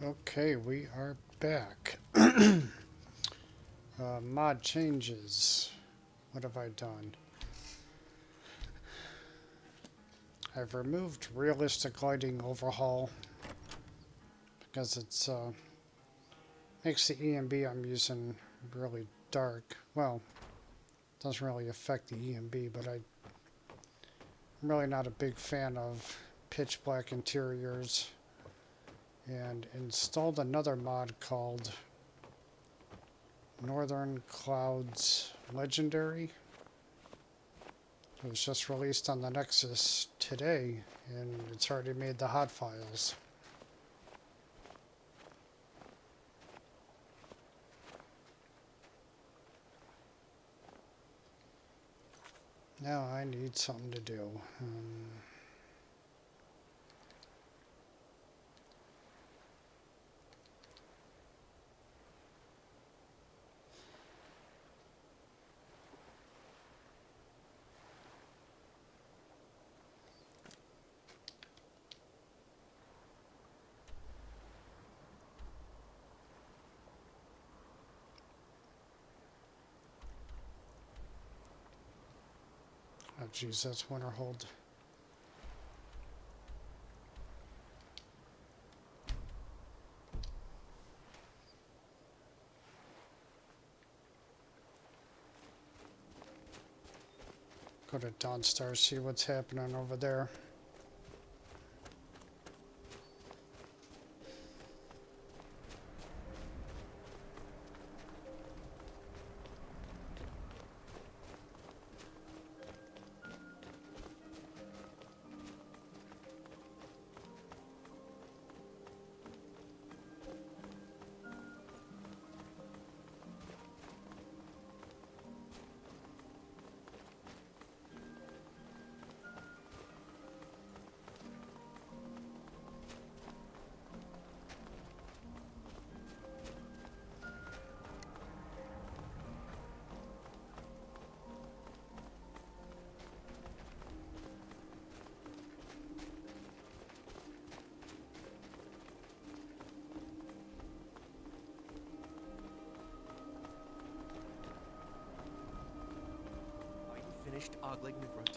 Okay, we are back. Mod changes. What have I done? I've removed realistic lighting overhaul because it's makes the EMB I'm using really dark. Well, doesn't really affect the EMB, but I'm really not a big fan of pitch black interiors. And installed another mod called Northern Clouds Legendary. It was just released on the Nexus today, and it's already made the hot files. Now I need something to do. Oh, geez, that's Winterhold. Go to Dawnstar, see what's happening over there.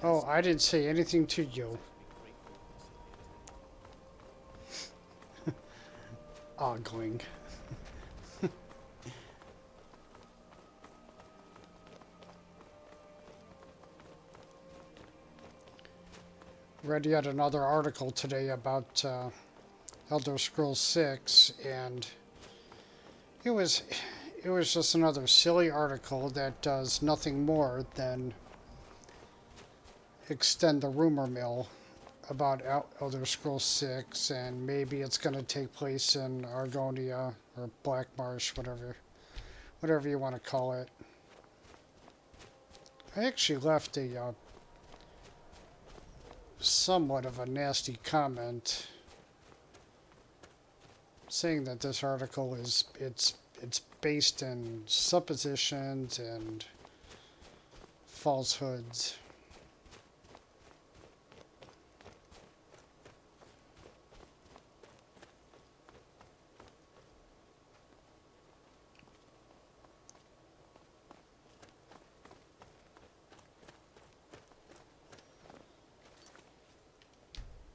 Oh, I didn't say anything to you. Ogling. Read yet another article today about Elder Scrolls 6, and it was it was just another silly article that does nothing more than extend the rumor mill about Elder Scrolls 6, and maybe it's going to take place in Argonia or Black Marsh, whatever you want to call it. I actually left a somewhat of a nasty comment saying that this article it's based in suppositions and falsehoods.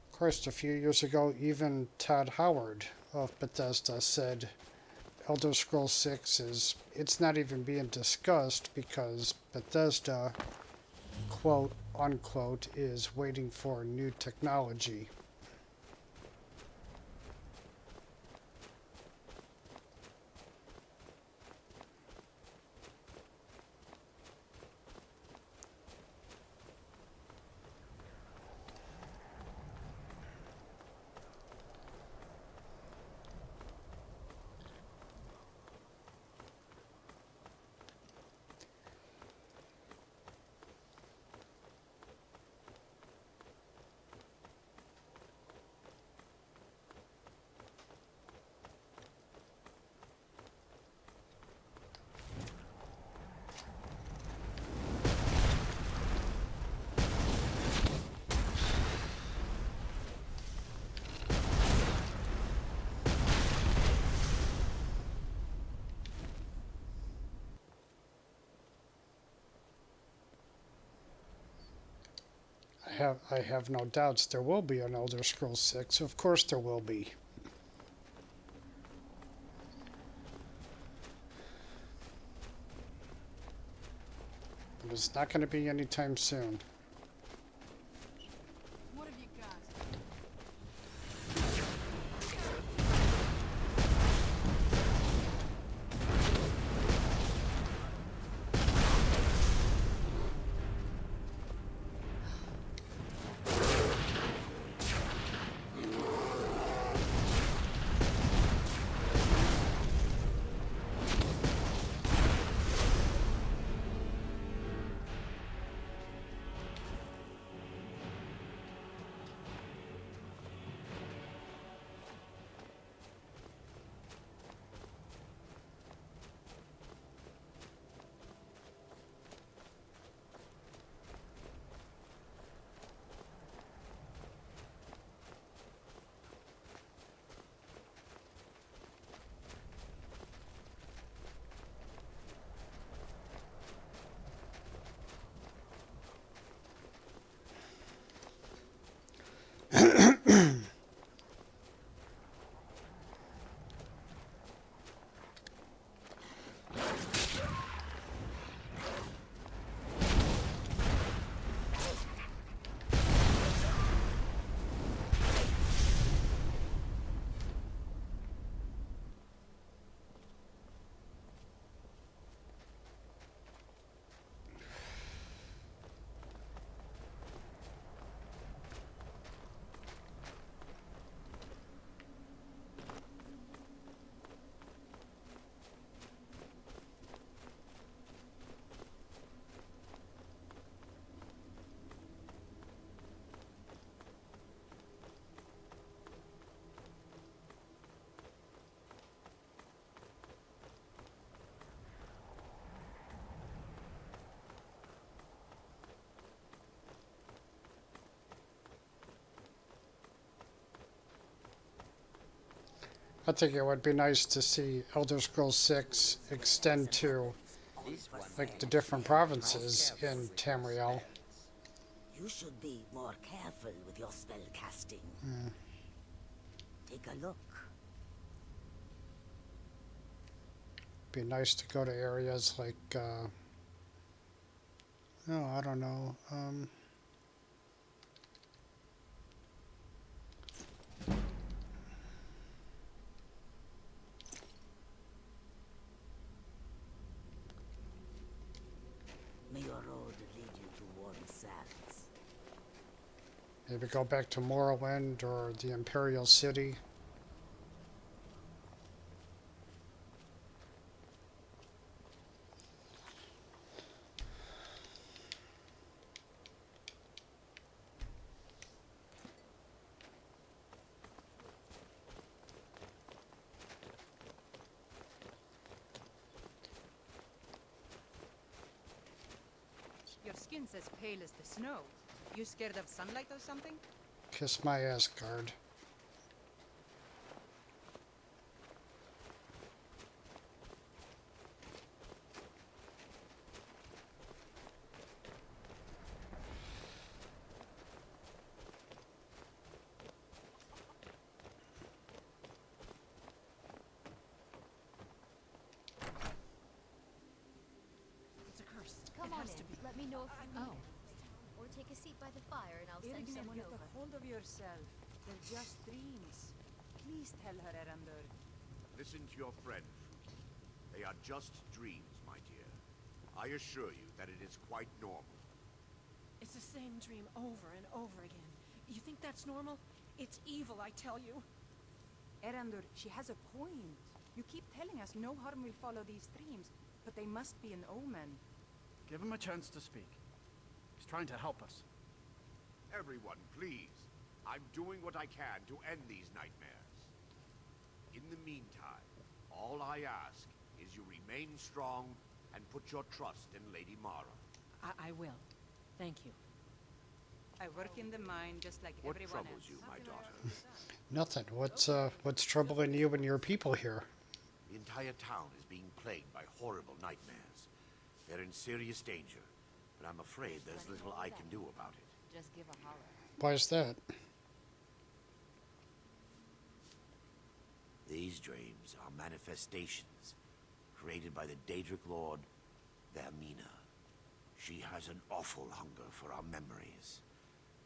Of course, a few years ago, even Todd Howard of Bethesda said Elder Scrolls 6 it's not even being discussed because Bethesda, quote unquote, is waiting for new technology. I have no doubts there will be an Elder Scrolls 6. Of course there will be. But it's not going to be anytime soon. What have you got? I think it would be nice to see Elder Scrolls 6 extend to like the different provinces in Tamriel. You should be more careful with your spell casting. Take a look. Be nice to go to areas like oh, I don't know. May your road lead you to warm sands. Maybe go back to Morrowind or the Imperial City. Your skin's as pale as the snow. You scared of sunlight or something? Kiss my ass, guard. It's a curse. Come It on has in. to be. Let me know if you need Oh. it. Or take a seat by the fire and I'll send Irigna, someone get over. a hold of yourself. They're just dreams. Please tell her, Erander. Listen to your friend, Fruity. They are just dreams, my dear. I assure you that it is quite normal. It's the same dream over and over again. You think that's normal? It's evil, I tell you. Erander, she has a point. You keep telling us no harm will follow these dreams, but they must be an omen. Give him a chance to speak. He's trying to help us. Everyone, please. I'm doing what I can to end these nightmares. In the meantime, all I ask is you remain strong and put your trust in Lady Mara. I will. Thank you. I work in the mine just like What everyone troubles else. you, my daughter? Nothing. What's troubling you and your people here? The entire town is being plagued by horrible nightmares. They're in serious danger, but I'm afraid there's little I can do about it. just give a holler. Why is that? These dreams are manifestations created by the Daedric Lord Vaermina. She has an awful hunger for our memories.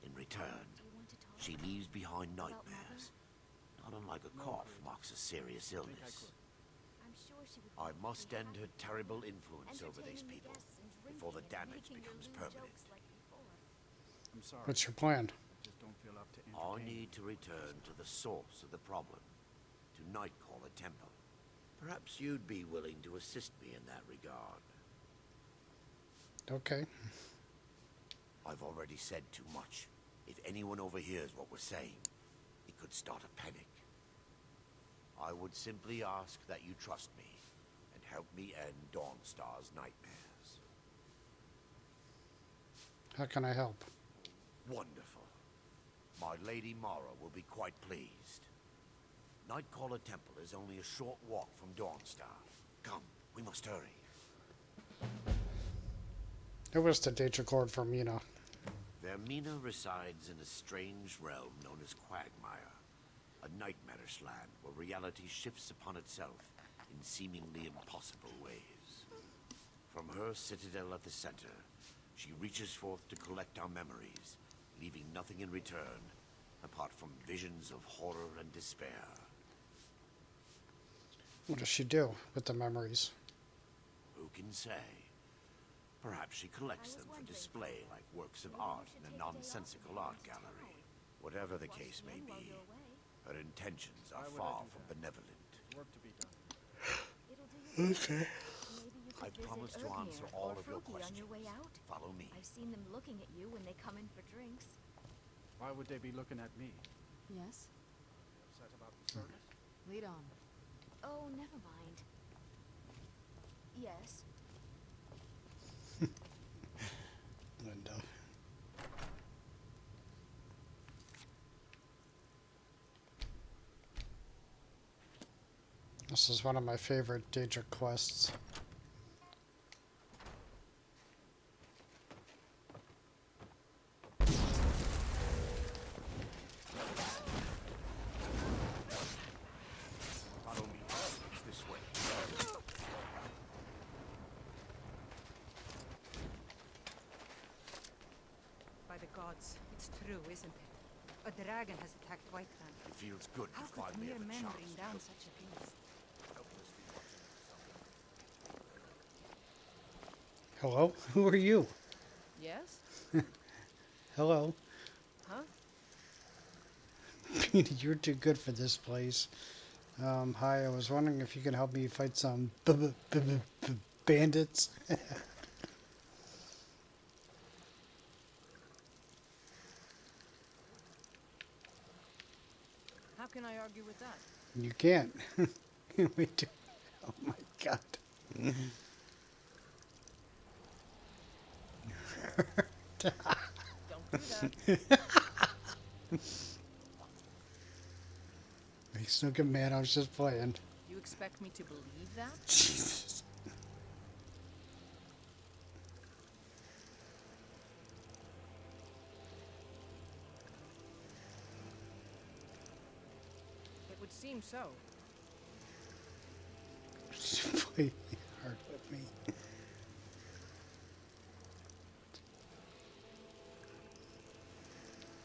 In return, Do you want to talk she leaves behind about nightmares. Not unlike a cough marks a serious illness. I'm sure she would I be must end her happy terrible influence over these entertaining the people guests and before the drinking and damage making your becomes lewd permanent. jokes like before. I'm sorry. What's your plan? I just don't feel up to I entertaining. need to return to the source of the problem, to Nightcaller Temple. Perhaps you'd be willing to assist me in that regard. Okay. I've already said too much. If anyone overhears what we're saying, it could start a panic. I would simply ask that you trust me and help me end Dawnstar's nightmares. How can I help? Wonderful. My Lady Mara will be quite pleased. Nightcaller Temple is only a short walk from Dawnstar. Come, we must hurry. It was the Daedric Lord Vaermina. Vaermina resides in a strange realm known as Quagmire, a nightmarish land where reality shifts upon itself in seemingly impossible ways. From her citadel at the center, she reaches forth to collect our memories, leaving nothing in return apart from visions of horror and despair. What does she do with the memories? Who can say? Perhaps she collects them for display like works of art in a nonsensical art gallery. Whatever the case may be, her intentions are Why would I far do from that? benevolent. Work to be done. It'll do you Okay. Maybe you could I've visit promised to Urgir answer all or of your Fruki on your way questions. out. Follow me. I've seen them looking at you when they come in for drinks. Why would they be looking at me? Yes? Upset about the service? Lead on. Oh, never mind. Yes. Linda. This is one of my favorite Daedric quests. Follow me. It's this way. By the gods, it's true, isn't it? A dragon has attacked Whiteland. It feels good How to could finally mere have a men chance bring to down help such a beast? Hello? Who are you? Yes? Hello? Huh? Peter, you're too good for this place. Hi, I was wondering if you could help me fight some bandits. How can I argue with that? You can't. Wait till- oh my god. Don't do that. Makes no good, man. I was just playing. You expect me to believe that? Jesus. It would seem so. Play hard with me.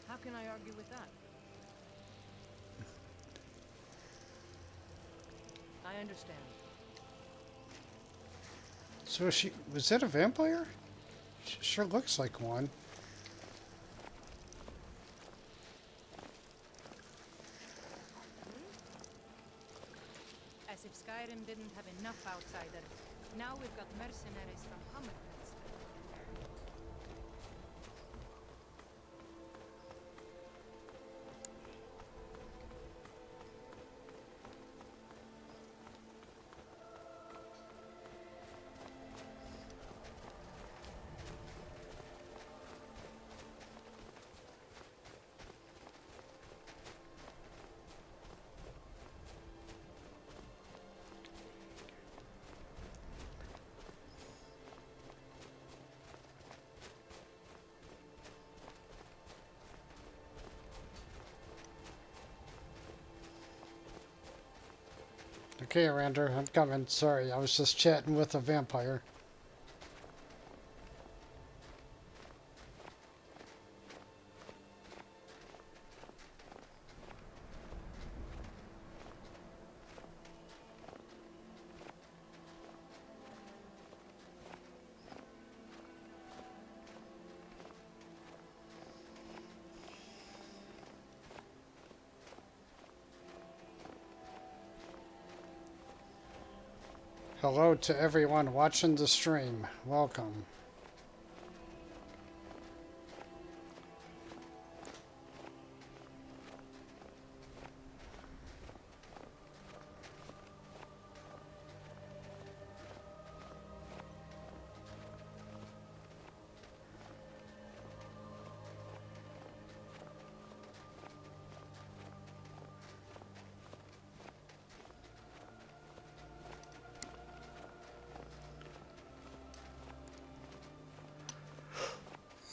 How can I argue with that? I understand. So was that a vampire? Sure looks like one. As if Skyrim didn't have enough outsiders. Now we've got mercenaries from Hammerfest. Okay, Rander, I'm coming. Sorry, I was just chatting with a vampire. Hello to everyone watching the stream. Welcome.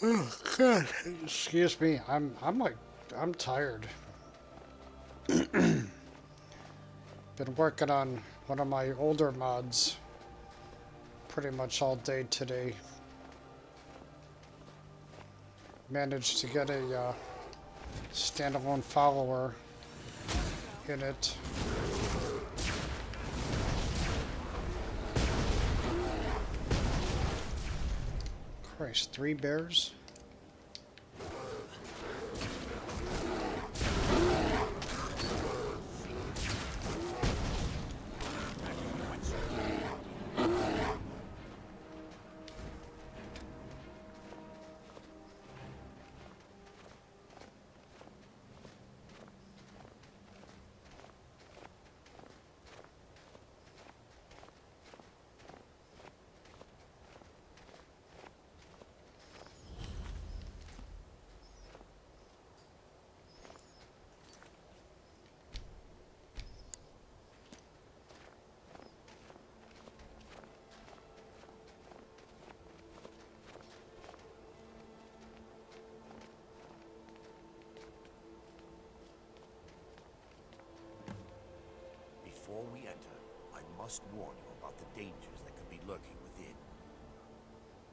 Oh God! Excuse me. I'm tired. Been working on one of my older mods pretty much all day today. Managed to get a standalone follower in it. Christ, 3 bears? Before we enter, I must warn you about the dangers that could be lurking within.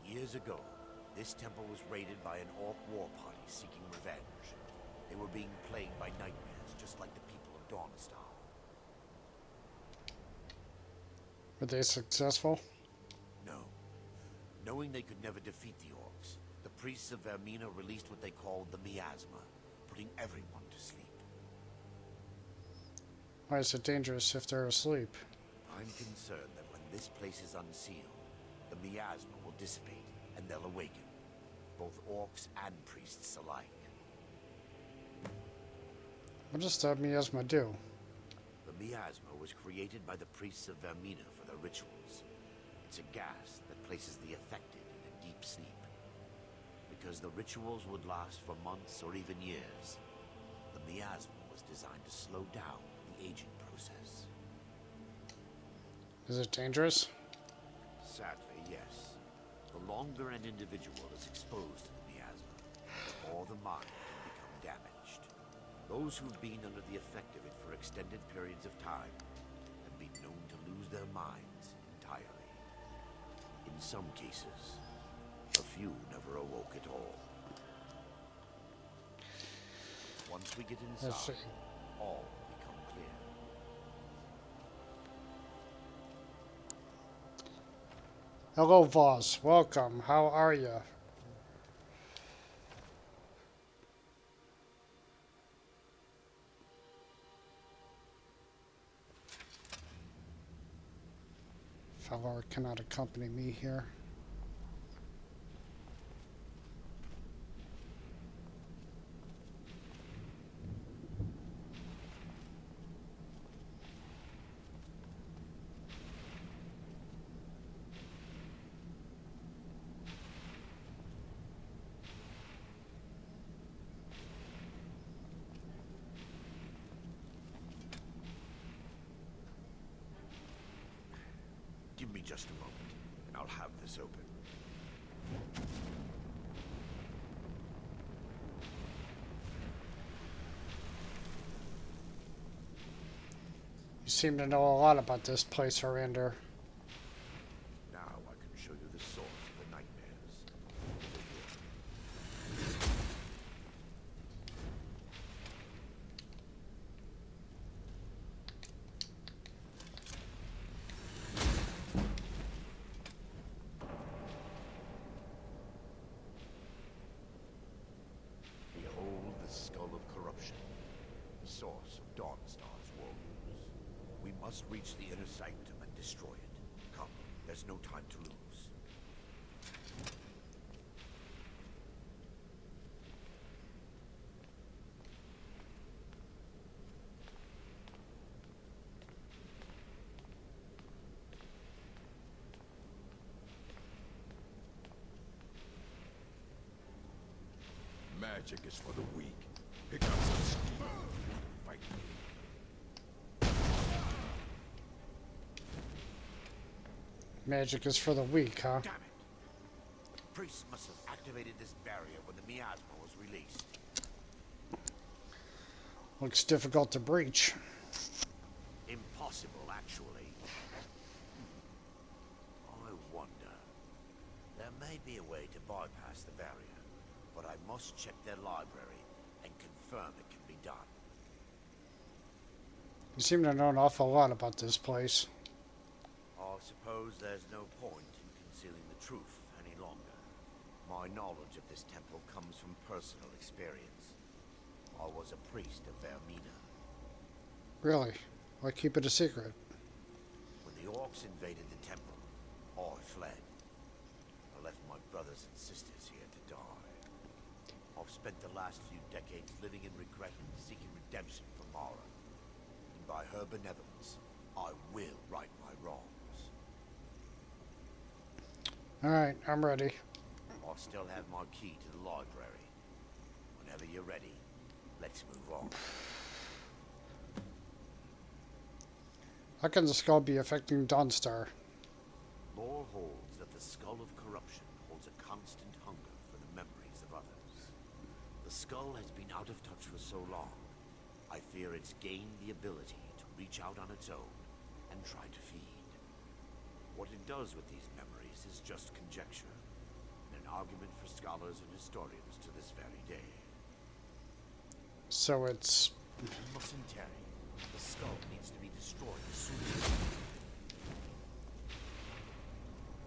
Years ago, this temple was raided by an orc war party seeking revenge. They were being plagued by nightmares, just like the people of Dawnstar. Were they successful? No. Knowing they could never defeat the orcs, the priests of Vaermina released what they called the miasma, putting everyone to sleep. Why is it dangerous if they're asleep? I'm concerned that when this place is unsealed, the miasma will dissipate and they'll awaken, both orcs and priests alike. What does the miasma do? The miasma was created by the priests of Vaermina for their rituals. It's a gas that places the affected in a deep sleep. Because the rituals would last for months or even years, the miasma was designed to slow down the aging process. Is it dangerous? Sadly, yes. The longer an individual is exposed to the miasma, the more the mind can become damaged. Those who've been under the effect of it for extended periods of time have been known to lose their minds entirely. In some cases, a few never awoke at all. Once we get inside, all will become clear. Hello, Voss. Welcome. How are you? Fellow cannot accompany me here. Give me just a moment, and I'll have this open. You seem to know a lot about this place, Harander. Now I can show you the source of the nightmares. Behold the skull of corruption, the source of Dawnstar's woes. We must reach the inner sanctum and destroy it. Come, there's no time to lose. Magic is for the weak. Pick up some steel. Fight me. Magic is for the weak, huh? Damn it! Priests must have activated this barrier when the miasma was released. Looks difficult to breach. Impossible, actually. I wonder. There may be a way to bypass the barrier, but I must check their library and confirm it can be done. You seem to know an awful lot about this place. I suppose there's no point in concealing the truth any longer. My knowledge of this temple comes from personal experience. I was a priest of Vaermina. Really? Why keep it a secret? When the orcs invaded the temple, I fled. I left my brothers and sisters here to die. I've spent the last few decades living in regret and seeking redemption from Mara. And by her benevolence, I will right my wrongs. Alright, I'm ready. I still have my key to the library. Whenever you're ready, let's move on. How can the skull be affecting Dawnstar? Lore holds that the skull of corruption holds a constant hunger for the memories of others. The skull has been out of touch for so long, I fear it's gained the ability to reach out on its own and try to feed. What it does with these memories is just conjecture, and an argument for scholars and historians to this very day. So it's... We mustn't tarry. The skull needs to be destroyed as soon as possible.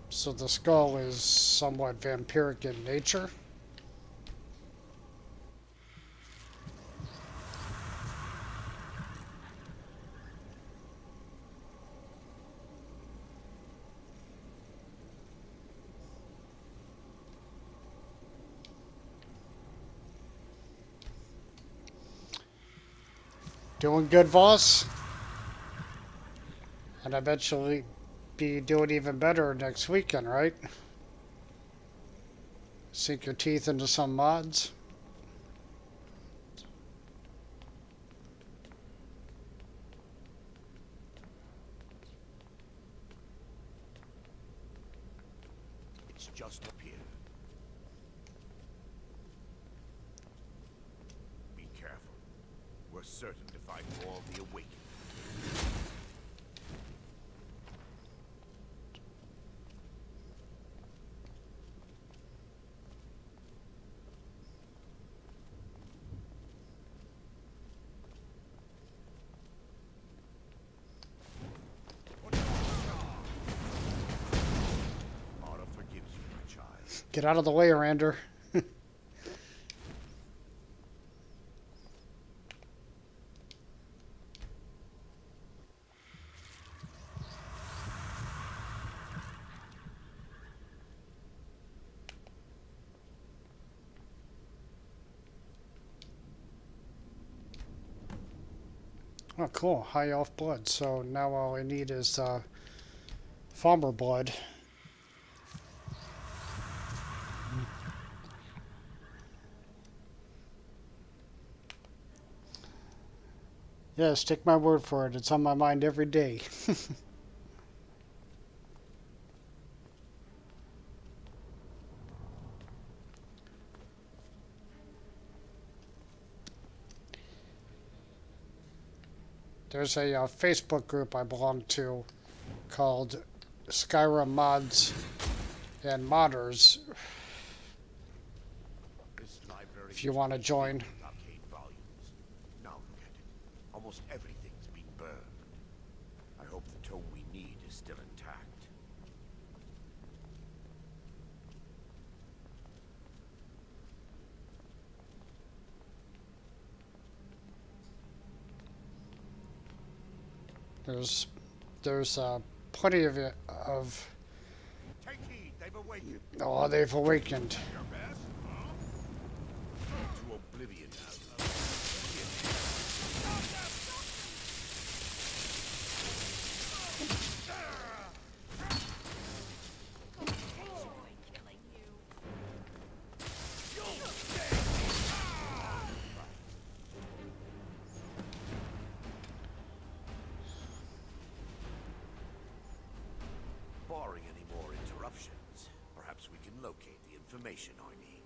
So the skull is somewhat vampiric in nature? Doing good, Voss? And I bet you'll be doing even better next weekend, right? Sink your teeth into some mods. It's just up here. Be careful. We're certain to find more of the awakening. Mara forgives you, my child. Get out of the way, Rander. Oh, cool. High elf blood. So now all I need is farmer blood. Yes, take my word for it. It's on my mind every day. There's a Facebook group I belong to called Skyrim Mods and Modders. This library If you want to join. with arcane volumes. Now look at it. Almost everything's been burned. I hope the tome we need is still intact. There's plenty of it Take heed, they've awakened. oh, they've awakened. Your best, huh? To oblivion now. Killing you. Barring any more interruptions, perhaps we can locate the information I need.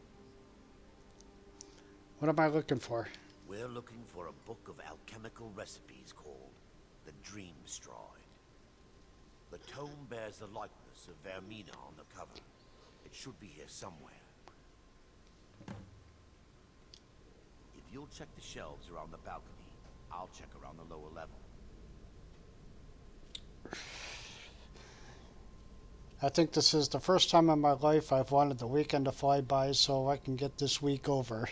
What am I looking for? We're looking for a book of alchemical recipes called the Dreamstride. The tome bears the likeness of Vaermina on the cover. It should be here somewhere. If you'll check the shelves around the balcony, I'll check around the lower level. I think this is the first time in my life I've wanted the weekend to fly by so I can get this week over.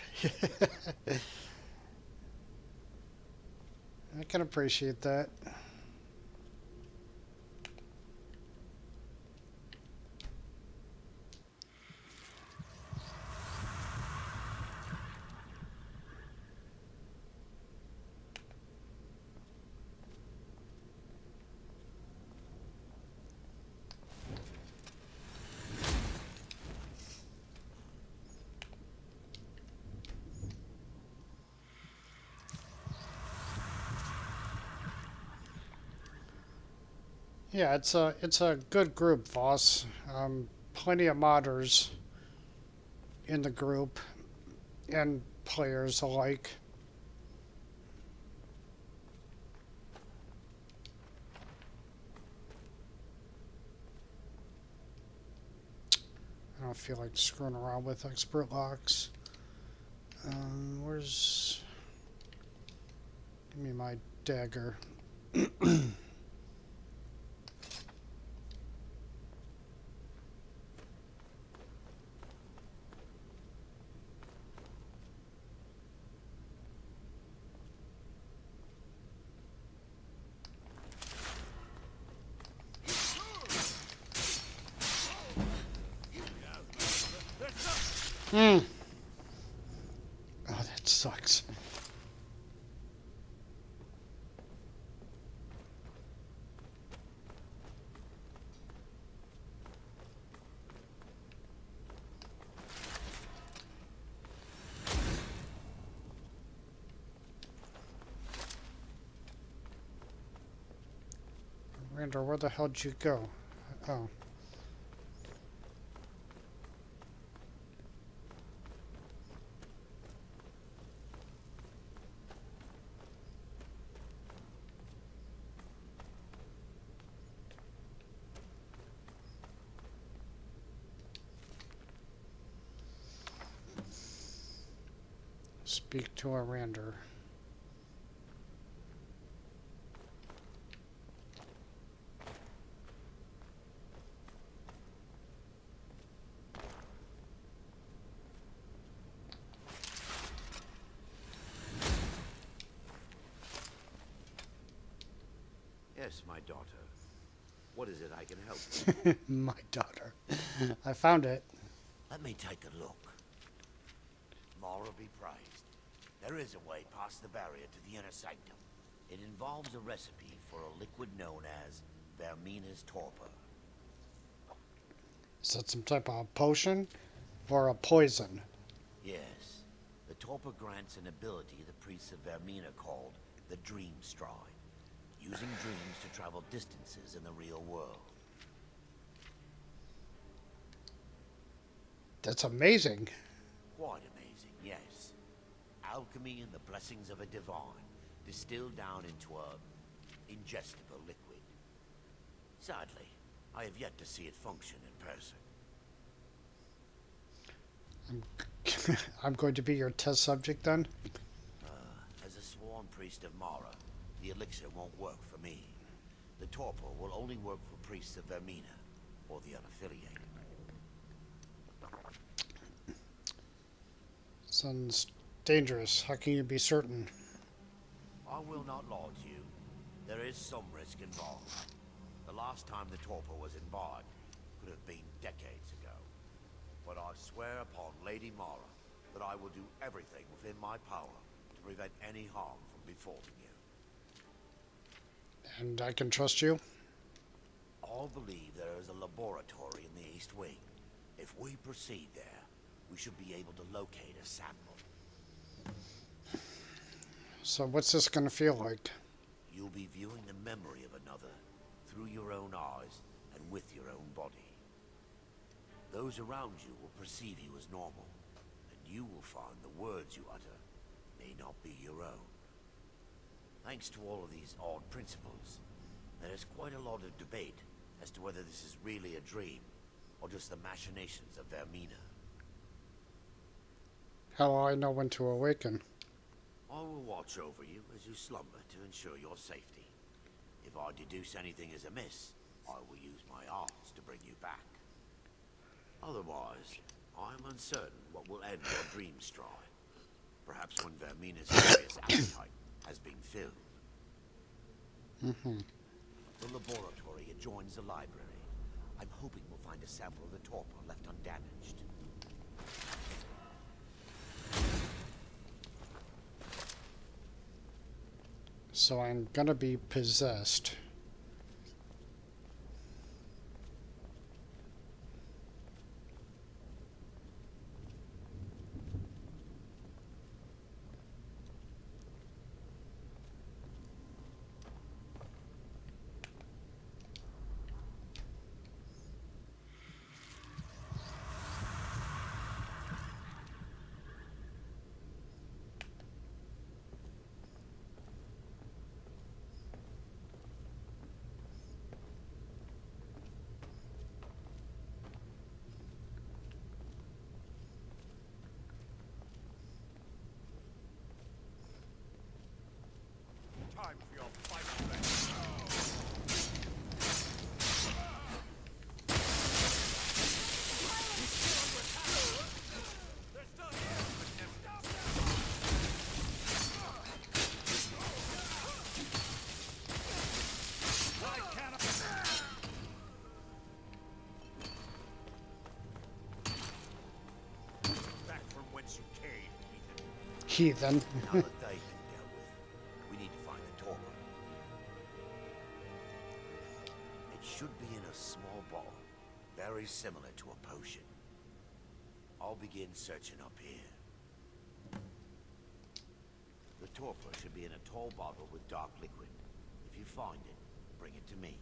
I can appreciate that. Yeah, it's a good group, Voss. Plenty of modders in the group and players alike. I don't feel like screwing around with expert locks. Where's... Give me my dagger. Oh, that sucks. Rander, where the hell did you go? Oh. Speak to a Rander. Yes, my daughter. What is it I can help you? My daughter. I found it. Let me take a look. More be praised. There is a way past the barrier to the inner sanctum. It involves a recipe for a liquid known as Vaermina's torpor. Is that some type of potion or a poison? Yes. The torpor grants an ability the priests of Vaermina called the Dreamstride, using dreams to travel distances in the real world. That's amazing. Quite amazing, yes. Alchemy and the blessings of a divine, distilled down into a ingestible liquid. Sadly, I have yet to see it function in person. I'm going to be your test subject then? As a sworn priest of Mara, the elixir won't work for me. The torpor will only work for priests of Vaermina, or the unaffiliated. Sounds dangerous. How can you be certain? I will not lie to you. There is some risk involved. The last time the torpor was imbibed could have been decades ago. But I swear upon Lady Mara that I will do everything within my power to prevent any harm from befalling you. And I can trust you? I believe there is a laboratory in the East Wing. If we proceed there, we should be able to locate a sample. So what's this going to feel like? You'll be viewing the memory of another through your own eyes and with your own body. Those around you will perceive you as normal, and you will find the words you utter may not be your own. Thanks to all of these odd principles, there is quite a lot of debate as to whether this is really a dream or just the machinations of Vaermina. How will I know when to awaken? I will watch over you as you slumber to ensure your safety. If I deduce anything is amiss, I will use my arts to bring you back. Otherwise, I am uncertain what will end your Dreamstride. Perhaps when Vaermina's curious appetite has been filled. The laboratory adjoins the library. I'm hoping we'll find a sample of the torpor left undamaged. So I'm gonna be possessed. Time for your final lesson. Back from whence you came, Heathen. Now that they've been dealt with, we need to find the torpor. It should be in a small bottle, very similar to a potion. I'll begin searching up here. The torpor should be in a tall bottle with dark liquid. If you find it, bring it to me.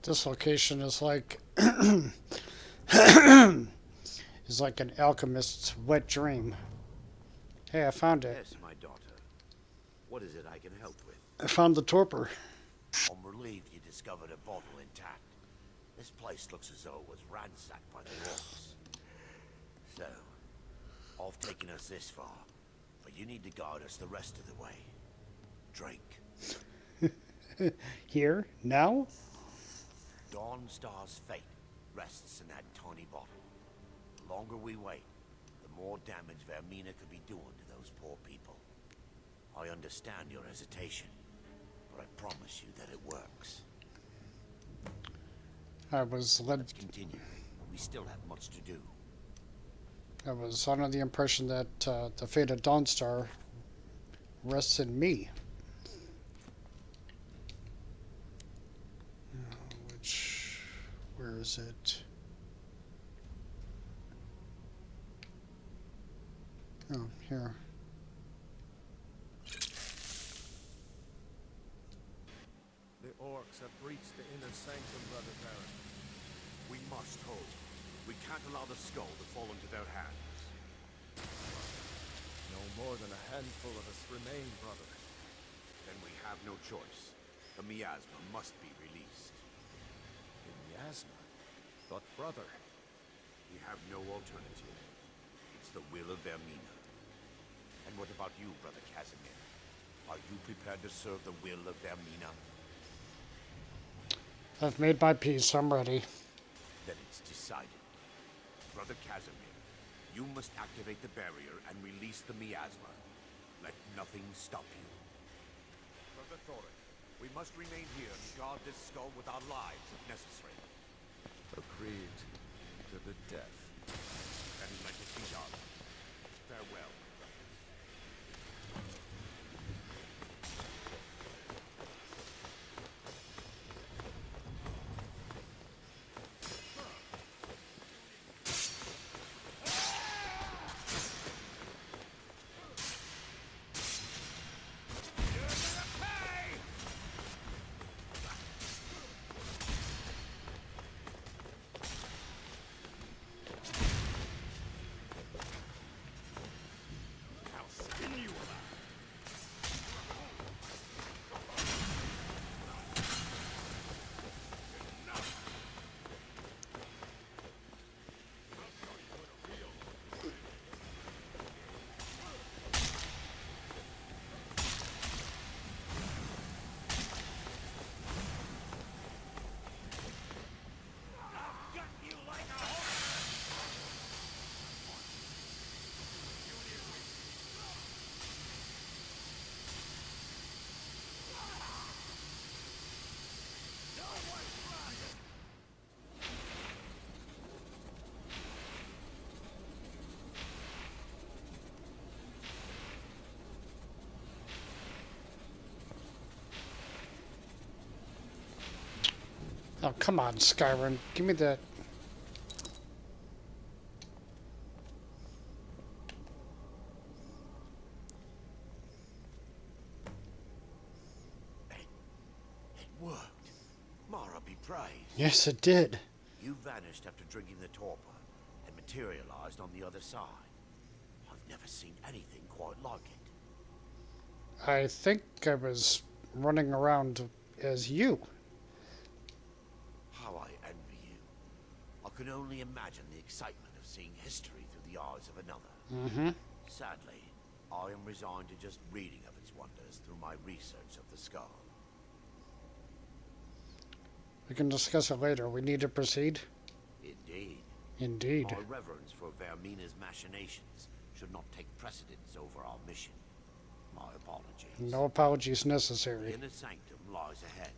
This location is like is like an alchemist's wet dream. Hey, I found it. Yes, my daughter. What is it I can help with? I found the torpor. I'm relieved you discovered a bottle intact. This place looks as though it was ransacked by the orcs. So, I've taken us this far, but you need to guide us the rest of the way. Drink. Here? Now? Dawnstar's fate rests in that tiny bottle. The longer we wait, the more damage Vaermina could be doing to those poor people. I understand your hesitation, but I promise you that it works. I was led. Let's continue. We still have much to do. I was under the impression that the fate of Dawnstar rests in me. Where is it? Oh, here. The orcs have breached the inner sanctum, Brother Baron. We must hold. We can't allow the skull to fall into their hands. No more than a handful of us remain, brother. Then we have no choice. The miasma must be released. The miasma? But brother... We have no alternative. It's the will of Vaermina. And what about you, Brother Casimir? Are you prepared to serve the will of Vaermina? I've made my peace. I'm ready. Then it's decided. Brother Casimir, you must activate the barrier and release the miasma. Let nothing stop you. Brother Thorin, we must remain here and guard this skull with our lives if necessary. Agreed. To the death. Then let it be done. Farewell. Oh, come on, Skyrim. Give me that. It worked. Mara be praised. Yes, it did. You vanished after drinking the torpor and materialized on the other side. I've never seen anything quite like it. I think I was running around as you. How I envy you. I can only imagine the excitement of seeing history through the eyes of another. Mm-hmm. Sadly, I am resigned to just reading of its wonders through my research of the skull. We can discuss it later. We need to proceed. Indeed. Indeed. My reverence for Vaermina's machinations should not take precedence over our mission. My apologies. No apologies The necessary. inner sanctum lies ahead.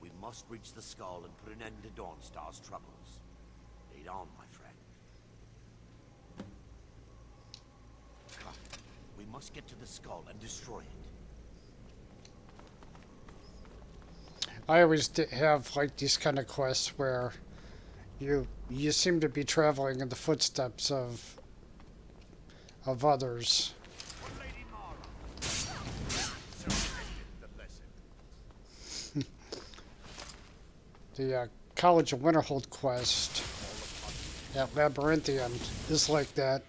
We must reach the skull and put an end to Dawnstar's troubles. Lead on, my friend. Come. We must get to the skull and destroy it. I always have like these kind of quests where you seem to be traveling in the footsteps of others. Lady Mara. So the lesson. The College of Winterhold quest at Labyrinthian is like that.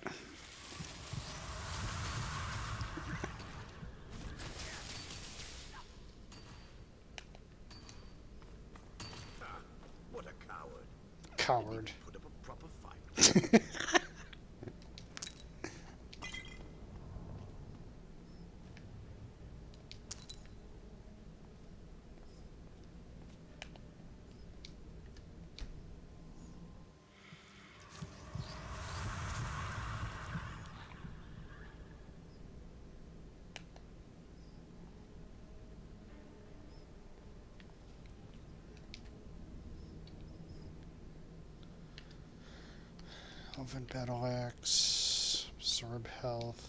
What a coward. Coward. Put up a proper fight. Elven Battle Axe. Absorb health.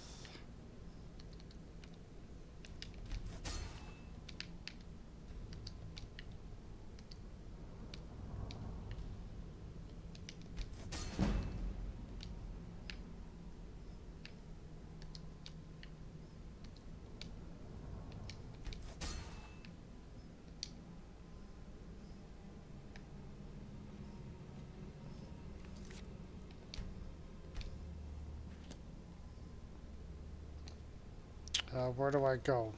Where do I go?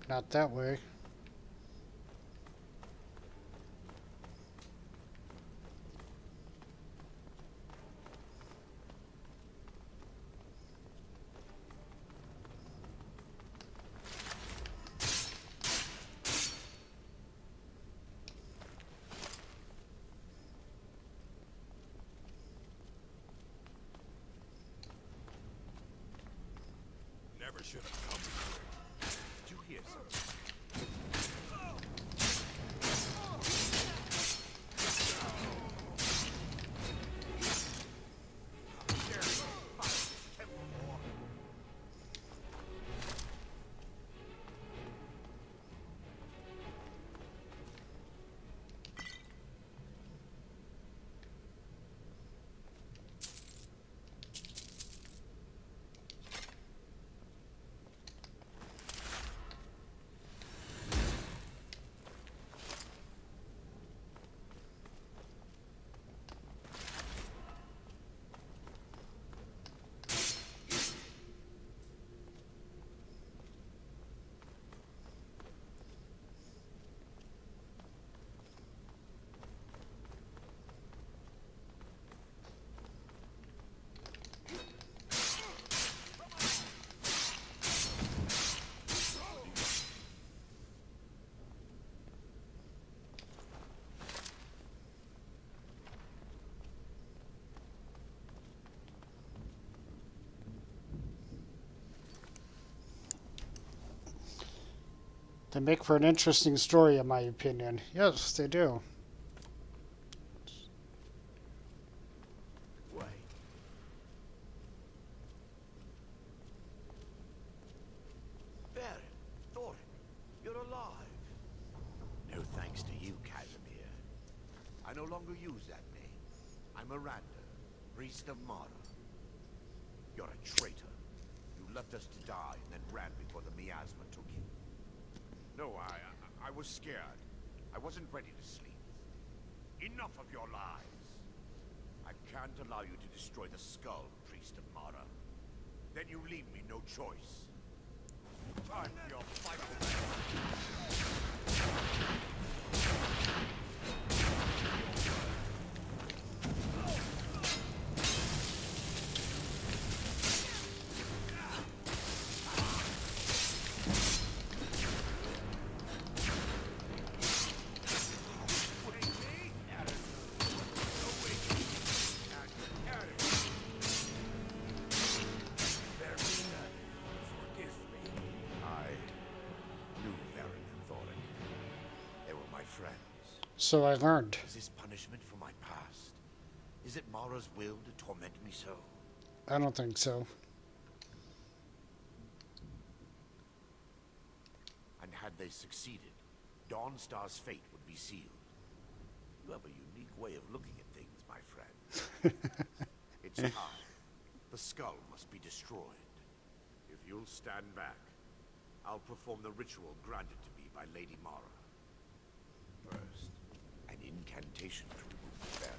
Not that way. Never should have come here. Did you hear something? They make for an interesting story, in my opinion. Yes, they do. Wait. Thoric, you're alive. No thanks to you, Casimir. I no longer use that name. I'm Miranda, priest of Mara. You're a traitor. You left us to die and then ran before the miasma took you. No, I was scared. I wasn't ready to sleep. Enough of your lies. I can't allow you to destroy the skull, priest of Mara. Then you leave me no choice. Time for your final. So I learned. Is this punishment for my past? Is it Mara's will to torment me so? I don't think so. And had they succeeded, Dawnstar's fate would be sealed. You have a unique way of looking at things, my friend. It's time. The skull must be destroyed. If you'll stand back, I'll perform the ritual granted to me by Lady Mara. First, an incantation to remove the barrier.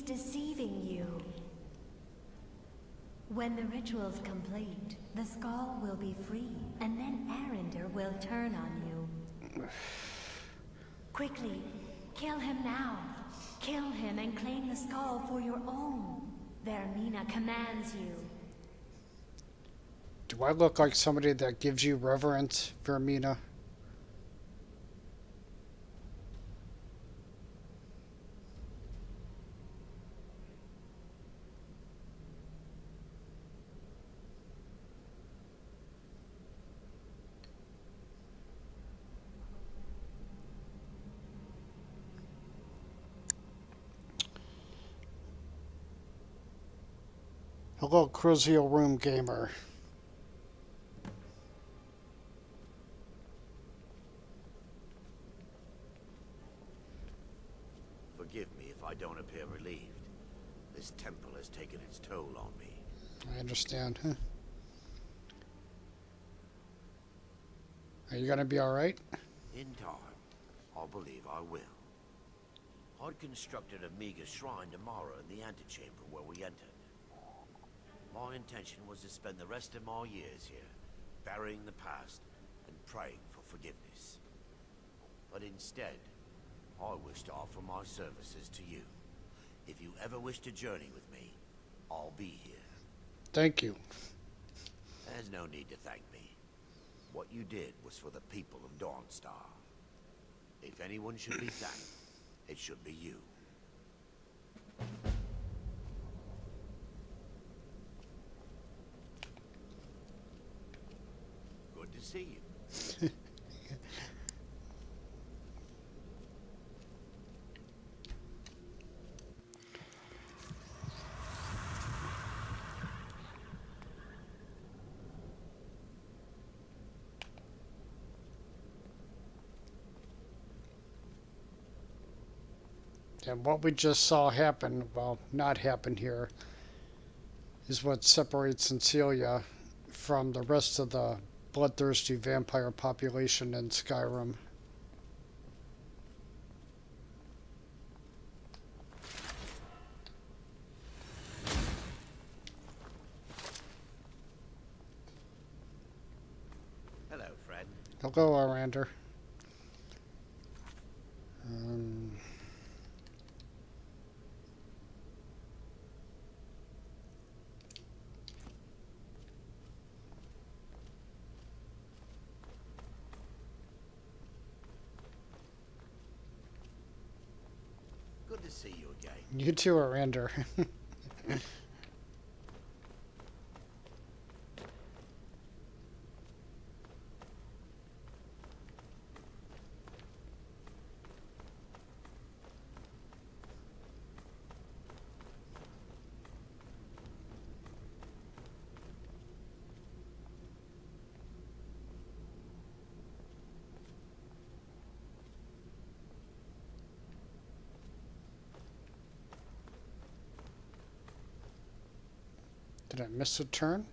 deceiving you. When the ritual's complete, the skull will be free, and then Arender will turn on you. Quickly, kill him now. Kill him and claim the skull for your own. Vaermina commands you. Do I look like somebody that gives you reverence, Vaermina? Hello, Crucial Room Gamer. Forgive me if I don't appear relieved. This temple has taken its toll on me. I understand. Huh. Are you gonna be alright? In time, I believe I will. I'd constructed a meager shrine to Mara in the antechamber where we entered. My intention was to spend the rest of my years here, burying the past and praying for forgiveness. But instead, I wish to offer my services to you. If you ever wish to journey with me, I'll be here. Thank you. There's no need to thank me. What you did was for the people of Dawnstar. If anyone should be thanked, it should be you. Good to see you. And what we just saw happen, well, not happen here, is what separates Sincelia from the rest of the bloodthirsty vampire population in Skyrim. Hello, friend. Hello, Arender. Good to see you again. You too, Arender. Did I miss a turn?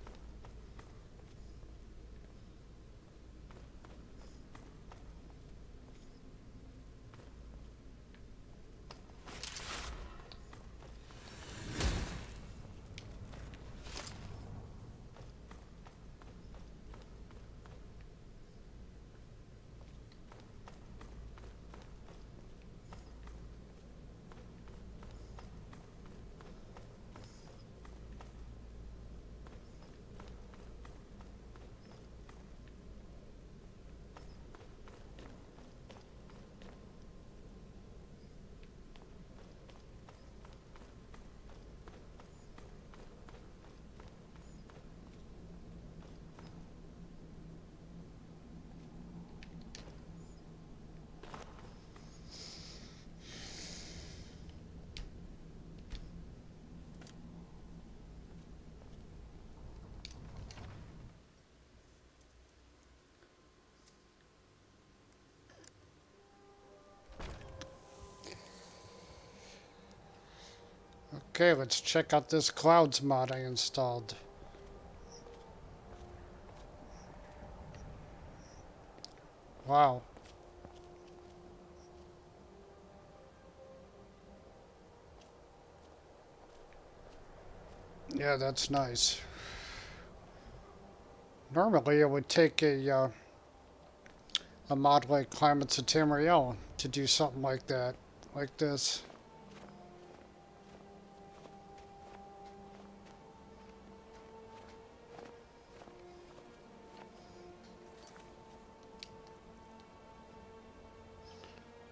Okay, let's check out this clouds mod I installed. Wow. Yeah, that's nice. Normally, it would take a mod like Climates of Tamriel to do something like that, like this.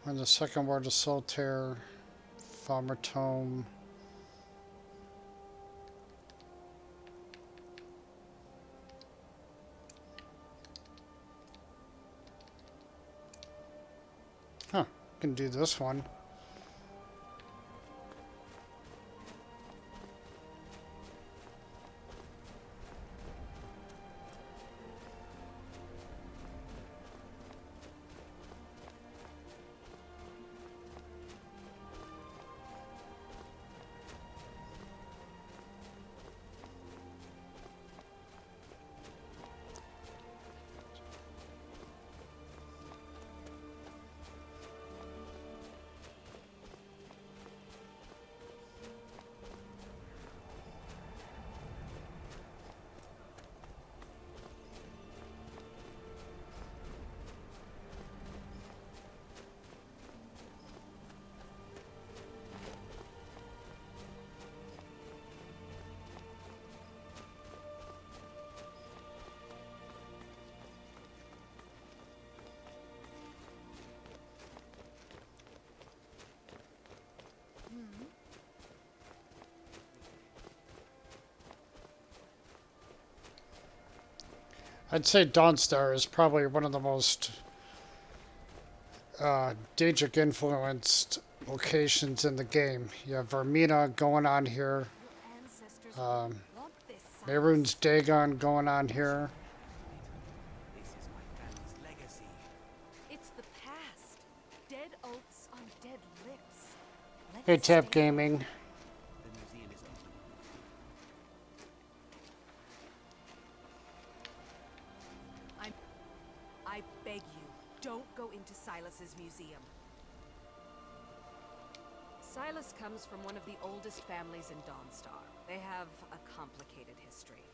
And the second word is Solitaire, Farmertome. Huh, can do this one. I'd say Dawnstar is probably one of the most Daedric influenced locations in the game. You have Vaermina going on here, Your ancestors um, want this, Mehrunes Dagon going on here. This is my family's legacy. It's the past. Dead oaths on dead lips. Let Hey, it Tap stay. Gaming. The museum is open. I beg you, don't go into Silas's museum. Silas comes from one of the oldest families in Dawnstar. They have a complicated history.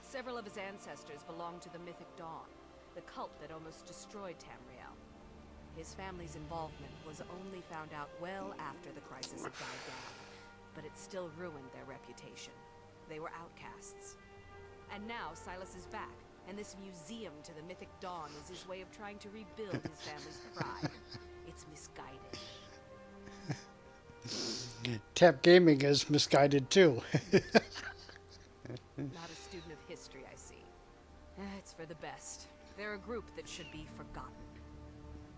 Several of his ancestors belonged to the Mythic Dawn, the cult that almost destroyed Tamriel. His family's involvement was only found out well after the crisis had died down, but it still ruined their reputation. They were outcasts. And now Silas is back, and this museum to the Mythic Dawn is his way of trying to rebuild his family's pride. It's misguided. Tap Gaming is misguided too. Not a student of history, I see. It's for the best. They're a group that should be forgotten.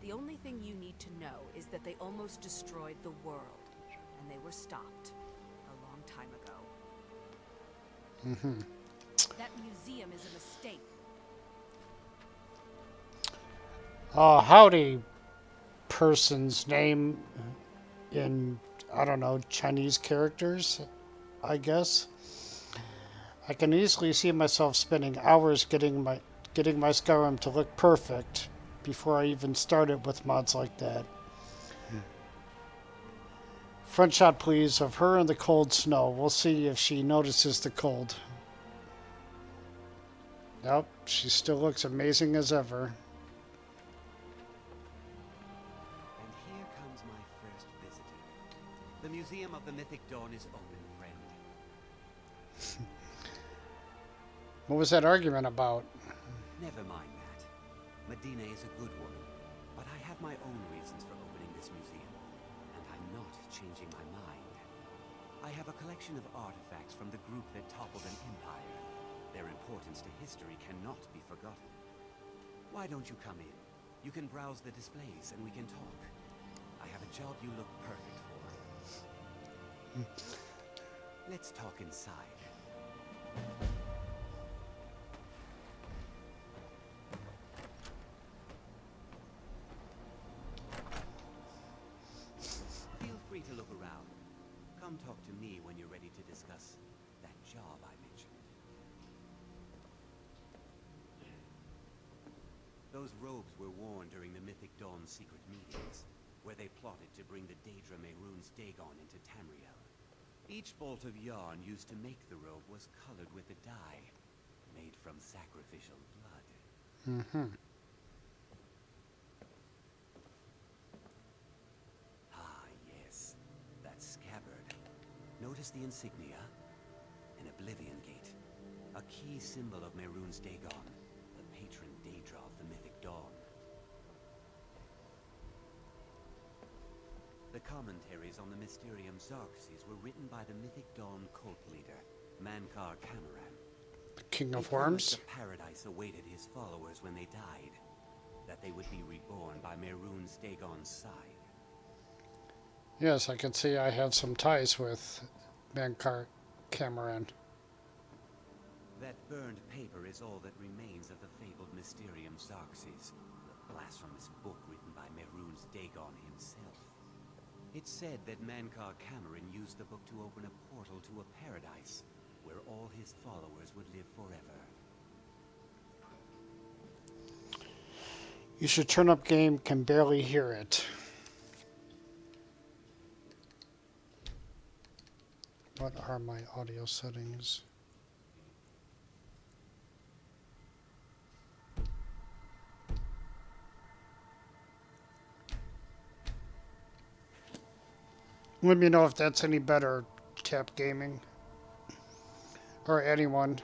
The only thing you need to know is that they almost destroyed the world, and they were stopped a long time ago. That museum is a mistake. Howdy, person's name in, I don't know, Chinese characters, I guess. I can easily see myself spending hours getting my Skyrim to look perfect before I even started with mods like that. Front shot, please, of her in the cold snow. We'll see if she notices the cold. Nope, she still looks amazing as ever. And here comes my first visitor. The Museum of the Mythic Dawn is open, friend. What was that argument about? Never mind that. Medina is a good woman, but I have my own reasons for opening this museum, and I'm not changing my mind. I have a collection of artifacts from the group that toppled an empire. Their importance to history cannot be forgotten. Why don't you come in? You can browse the displays and we can talk. I have a job you look perfect for. Let's talk inside. Feel free to look around. Come talk to me when you're ready to discuss that job I mentioned. Those robes were worn during the Mythic Dawn's secret meetings, where they plotted to bring the Daedra Mehrunes Dagon into Tamriel. Each bolt of yarn used to make the robe was colored with a dye made from sacrificial blood. Mm-hmm. Ah, yes. That scabbard. Notice the insignia? An Oblivion Gate. A key symbol of Mehrunes Dagon, the patron Daedra of the Mythic Dawn. The commentaries on the Mysterium Xarxes were written by the Mythic Dawn cult leader, Mankar Camoran. The King of He promised Worms? a paradise awaited his followers when they died, that they would be reborn by Mehrunes Dagon's side. Yes, I can see I have some ties with Mankar Camoran. That burned paper is all that remains of the fabled Mysterium Xarxes, the blasphemous book written by Mehrunes Dagon himself. It's said that Mankar Camoran used the book to open a portal to a paradise, where all his followers would live forever. You should turn up game, can barely hear it. What are my audio settings? Let me know if that's any better, Tap Gaming. Or anyone.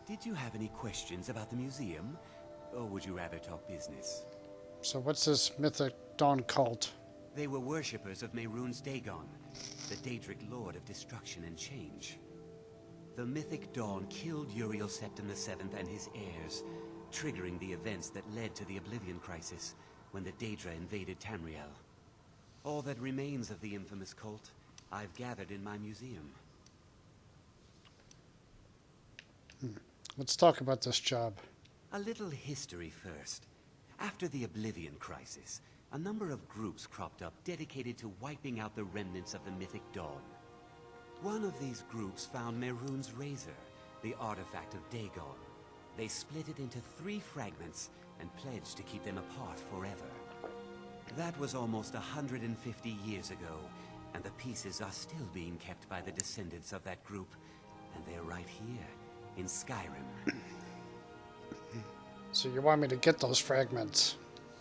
Did you have any questions about the museum? Or would you rather talk business? So what's this Mythic Dawn cult? They were worshippers of Mehrunes Dagon, the Daedric Lord of Destruction and Change. The Mythic Dawn killed Uriel Septim VII and his heirs, triggering the events that led to the Oblivion Crisis, when the Daedra invaded Tamriel. All that remains of the infamous cult, I've gathered in my museum. Let's talk about this job. A little history first. After the Oblivion Crisis, a number of groups cropped up dedicated to wiping out the remnants of the Mythic Dawn. One of these groups found Mehrunes Razor, the artifact of Dagon. They split it into 3 fragments and pledged to keep them apart forever. That was almost 150 years ago, and the pieces are still being kept by the descendants of that group, and they're right here, in Skyrim. So you want me to get those fragments?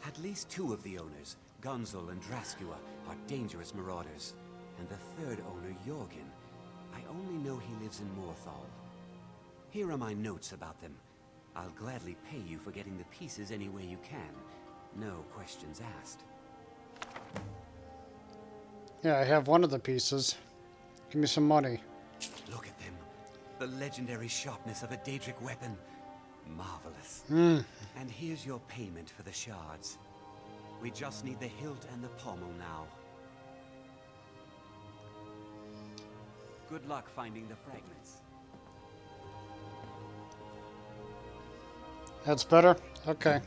At least 2 of the owners, Gunzel and Draskua, are dangerous marauders, and the 3rd owner, Jorgen, I only know he lives in Morthal. Here are my notes about them. I'll gladly pay you for getting the pieces any way you can. No questions asked. Yeah, I have one of the pieces. Give me some money. Look at them. The legendary sharpness of a Daedric weapon. Marvelous. And here's your payment for the shards. We just need the hilt and the pommel now. Good luck finding the fragments. That's better? Okay.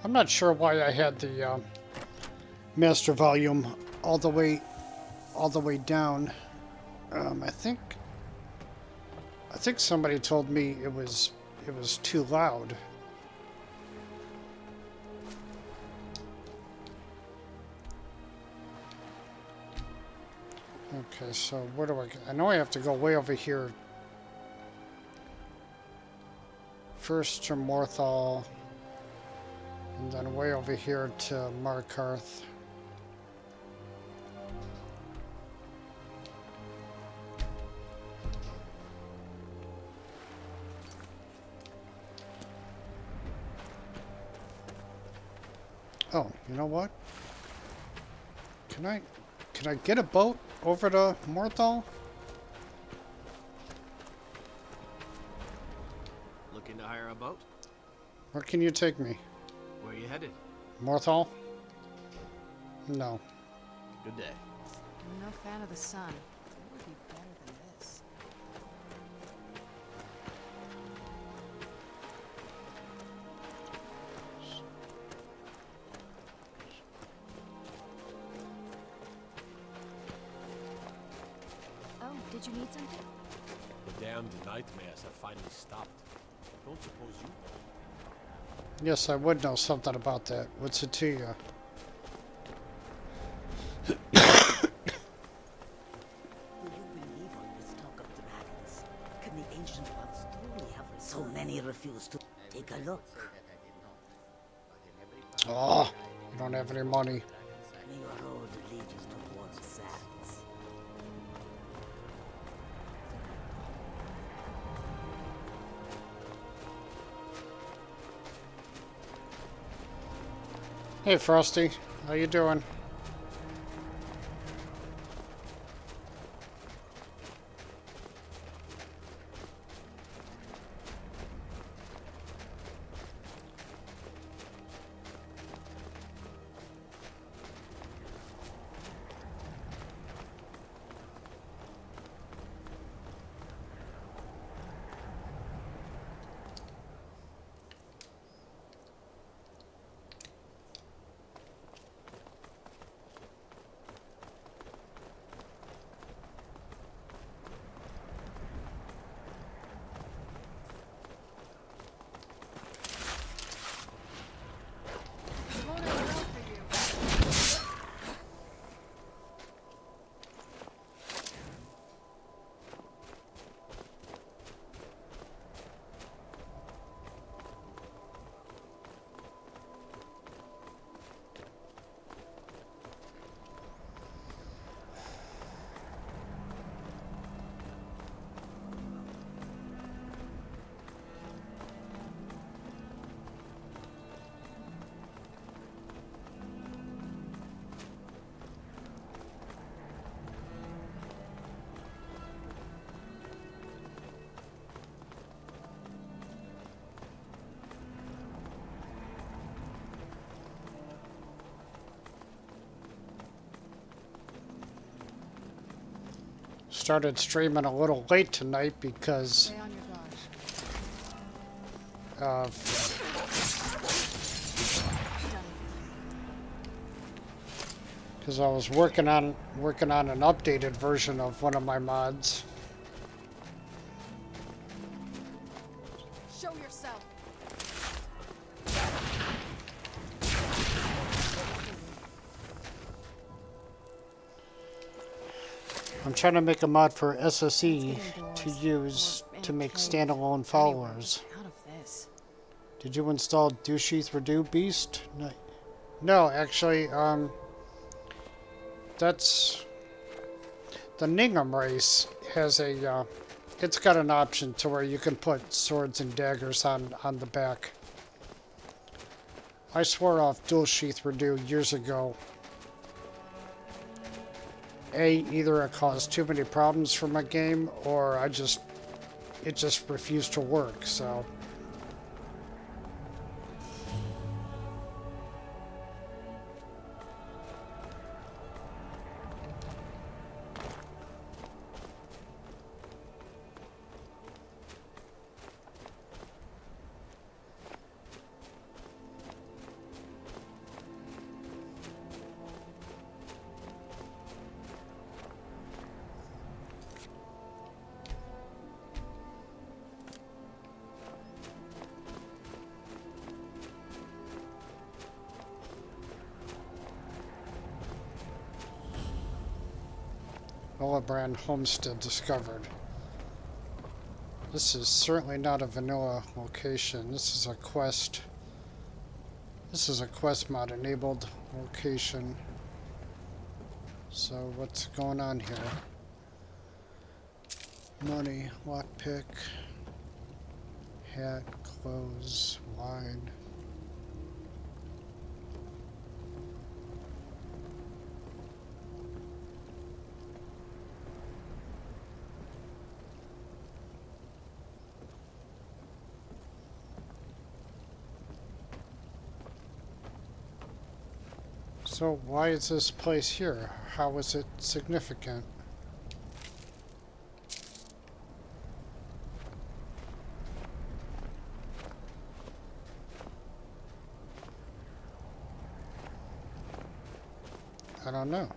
I'm not sure why I had the master volume all the way down. I think somebody told me it was too loud. Okay, so where do I know I have to go way over here. First to Morthal, and then way over here to Markarth. Oh, you know what? Can I get a boat over to Morthal? Looking to hire a boat? Where can you take me? Where are you headed? Morthal? No. Good day. I'm no fan of the sun. It would be better than this. Oh, Did you need something? The damned nightmares have finally stopped. Don't suppose you know? Yes, I would know something about that. What's it to you? Do you believe all this talk of dragons? Can the ancient ones truly have so many refuse to take a look? Oh, you don't have any money. May your road lead you towards the sands. Hey, Frosty. How you doing? Started streaming a little late tonight because Stay on your guard. Because I was working on an updated version of one of my mods. Show yourself. I'm trying to make a mod for SSE to use to make standalone followers. Out of this. Did you install Dusheath Redo Beast? No, actually, that's the Ningham race has a it's got an option to where you can put swords and daggers on the back. I swore off Dusheath Redo years ago. Either it caused too many problems for my game, or it just refused to work, so. Brand Homestead discovered. This is certainly not a vanilla location. This is a quest. This is a quest mod enabled location. So what's going on here? Money, lockpick, hat, clothes, wine. So why is this place here? How is it significant? I don't know.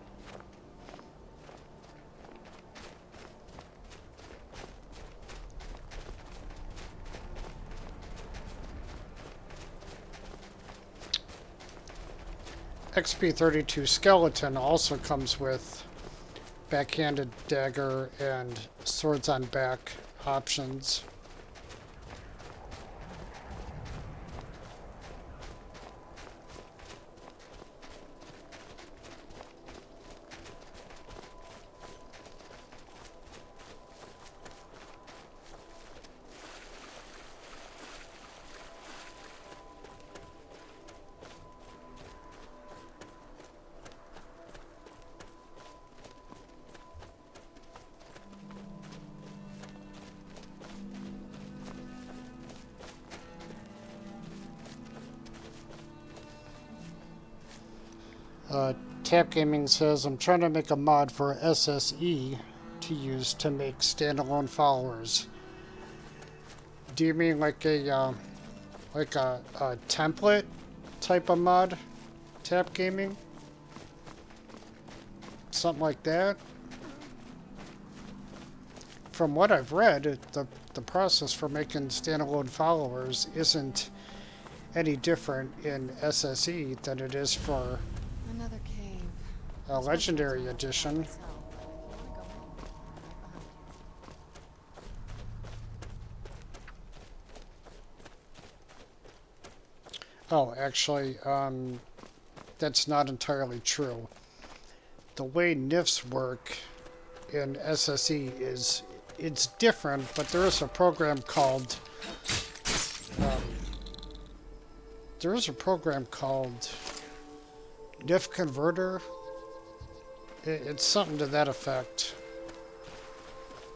XP32 skeleton also comes with backhanded dagger and swords on back options. Tap Gaming says, I'm trying to make a mod for SSE to use to make standalone followers. Do you mean like a template type of mod? Tap Gaming? Something like that? From what I've read, the process for making standalone followers isn't any different in SSE than it is for Another cave. a Legendary Edition. Oh, actually, that's not entirely true. The way NIFs work in SSE is, it's different, but there is a program called NIF Converter. It's something to that effect.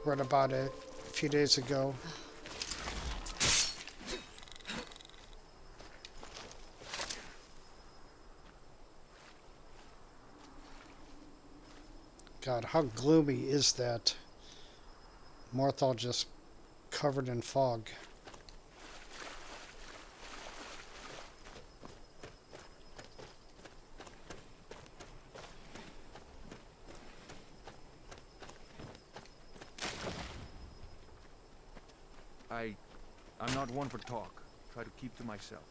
Read about it a few days ago. God, how gloomy is that? Morthal just covered in fog. I'm not one for talk. Try to keep to myself.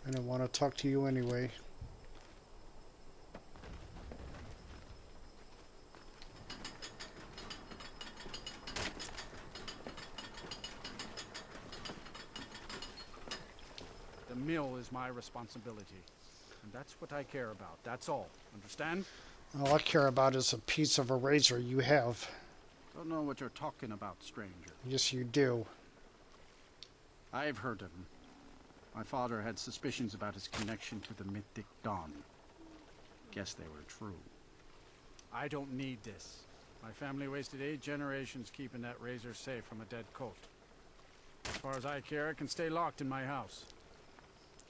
I don't want to talk to you anyway. The mill is my responsibility. And that's what I care about. That's all. Understand? All I care about is a piece of a razor you have. Don't know what you're talking about, stranger. Yes, you do. I've heard of him. My father had suspicions about his connection to the Mythic Dawn. Guess they were true. I don't need this. My family wasted 8 generations keeping that razor safe from a dead cult. As far as I care, it can stay locked in my house.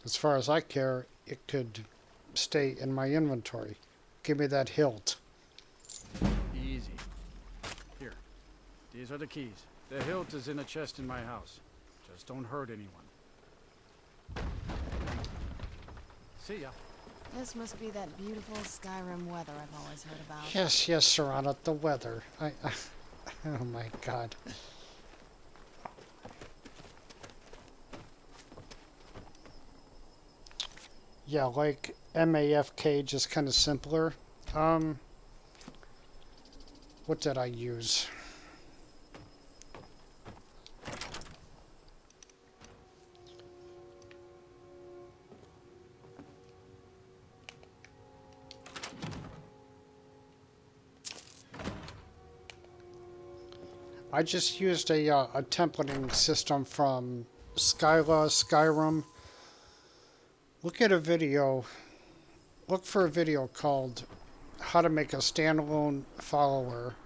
As far as I care, it could stay in my inventory. Give me that hilt. Easy. Here. These are the keys. The hilt is in a chest in my house. Just don't hurt anyone. See ya. This must be that beautiful Skyrim weather I've always heard about. Yes, yes, Serana, the weather. Oh my god. Yeah, like MAFK, just kind of simpler. What did I use? I just used a templating system from Skyrim. Look at a video. Look for a video called How to Make a Standalone Follower.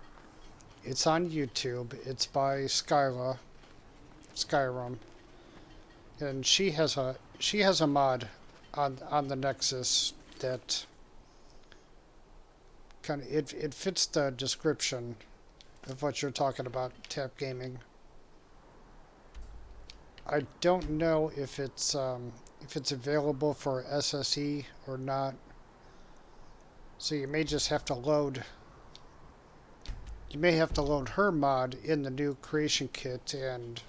It's on YouTube. It's by Skyrim. And she has a mod on the Nexus that kind of it fits the description of what you're talking about, Tap Gaming. I don't know if it's available for SSE or not. So you may just have to load. You may have to load her mod in the new creation kit and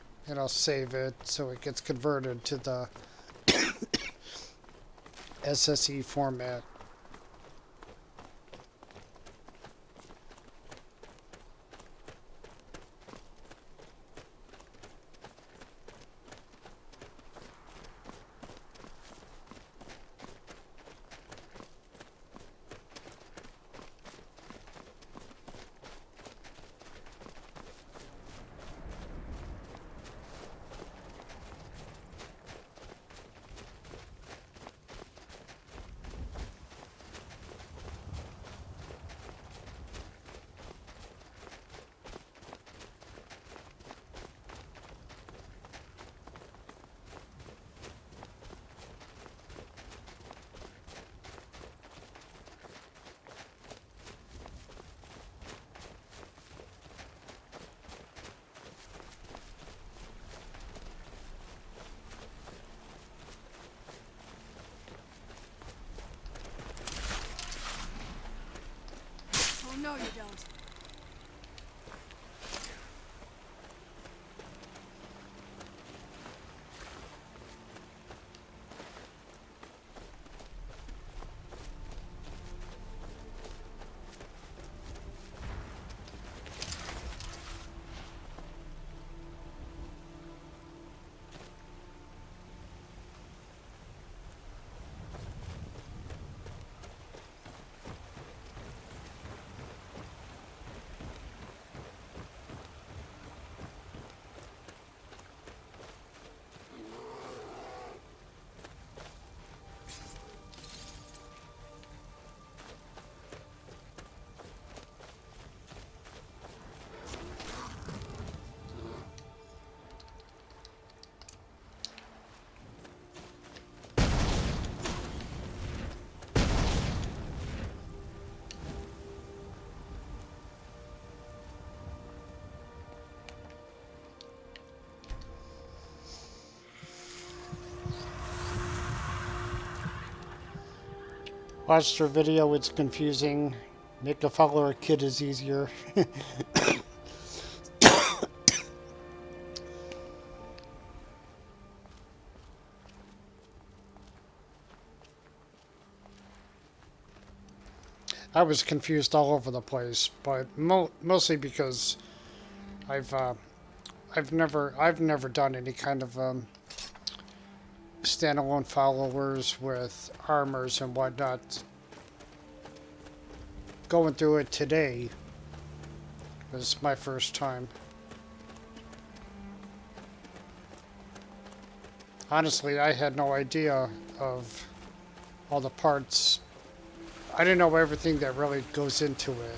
save it so it gets converted to the SSE format. Oh, no, you don't. Watched her video, it's confusing. Make a follower a kid is easier. I was confused all over the place, but mostly because I've never done any kind of standalone followers with armors and whatnot. Going through it today was my first time. Honestly, I had no idea of all the parts. I didn't know everything that really goes into it.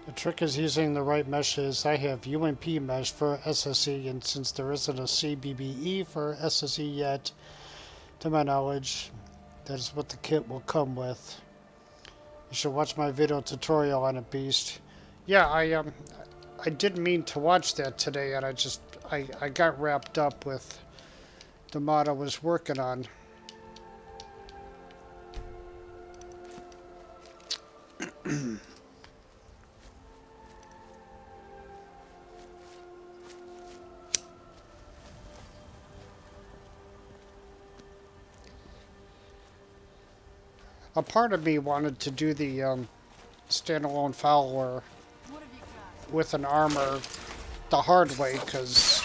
The trick is using the right meshes. I have UMP mesh for SSE, and since there isn't a CBBE for SSE yet, to my knowledge, that is what the kit will come with. You should watch my video tutorial on a beast. Yeah, I didn't mean to watch that today, and I got wrapped up with the mod I was working on. A part of me wanted to do the standalone follower with an armor the hard way because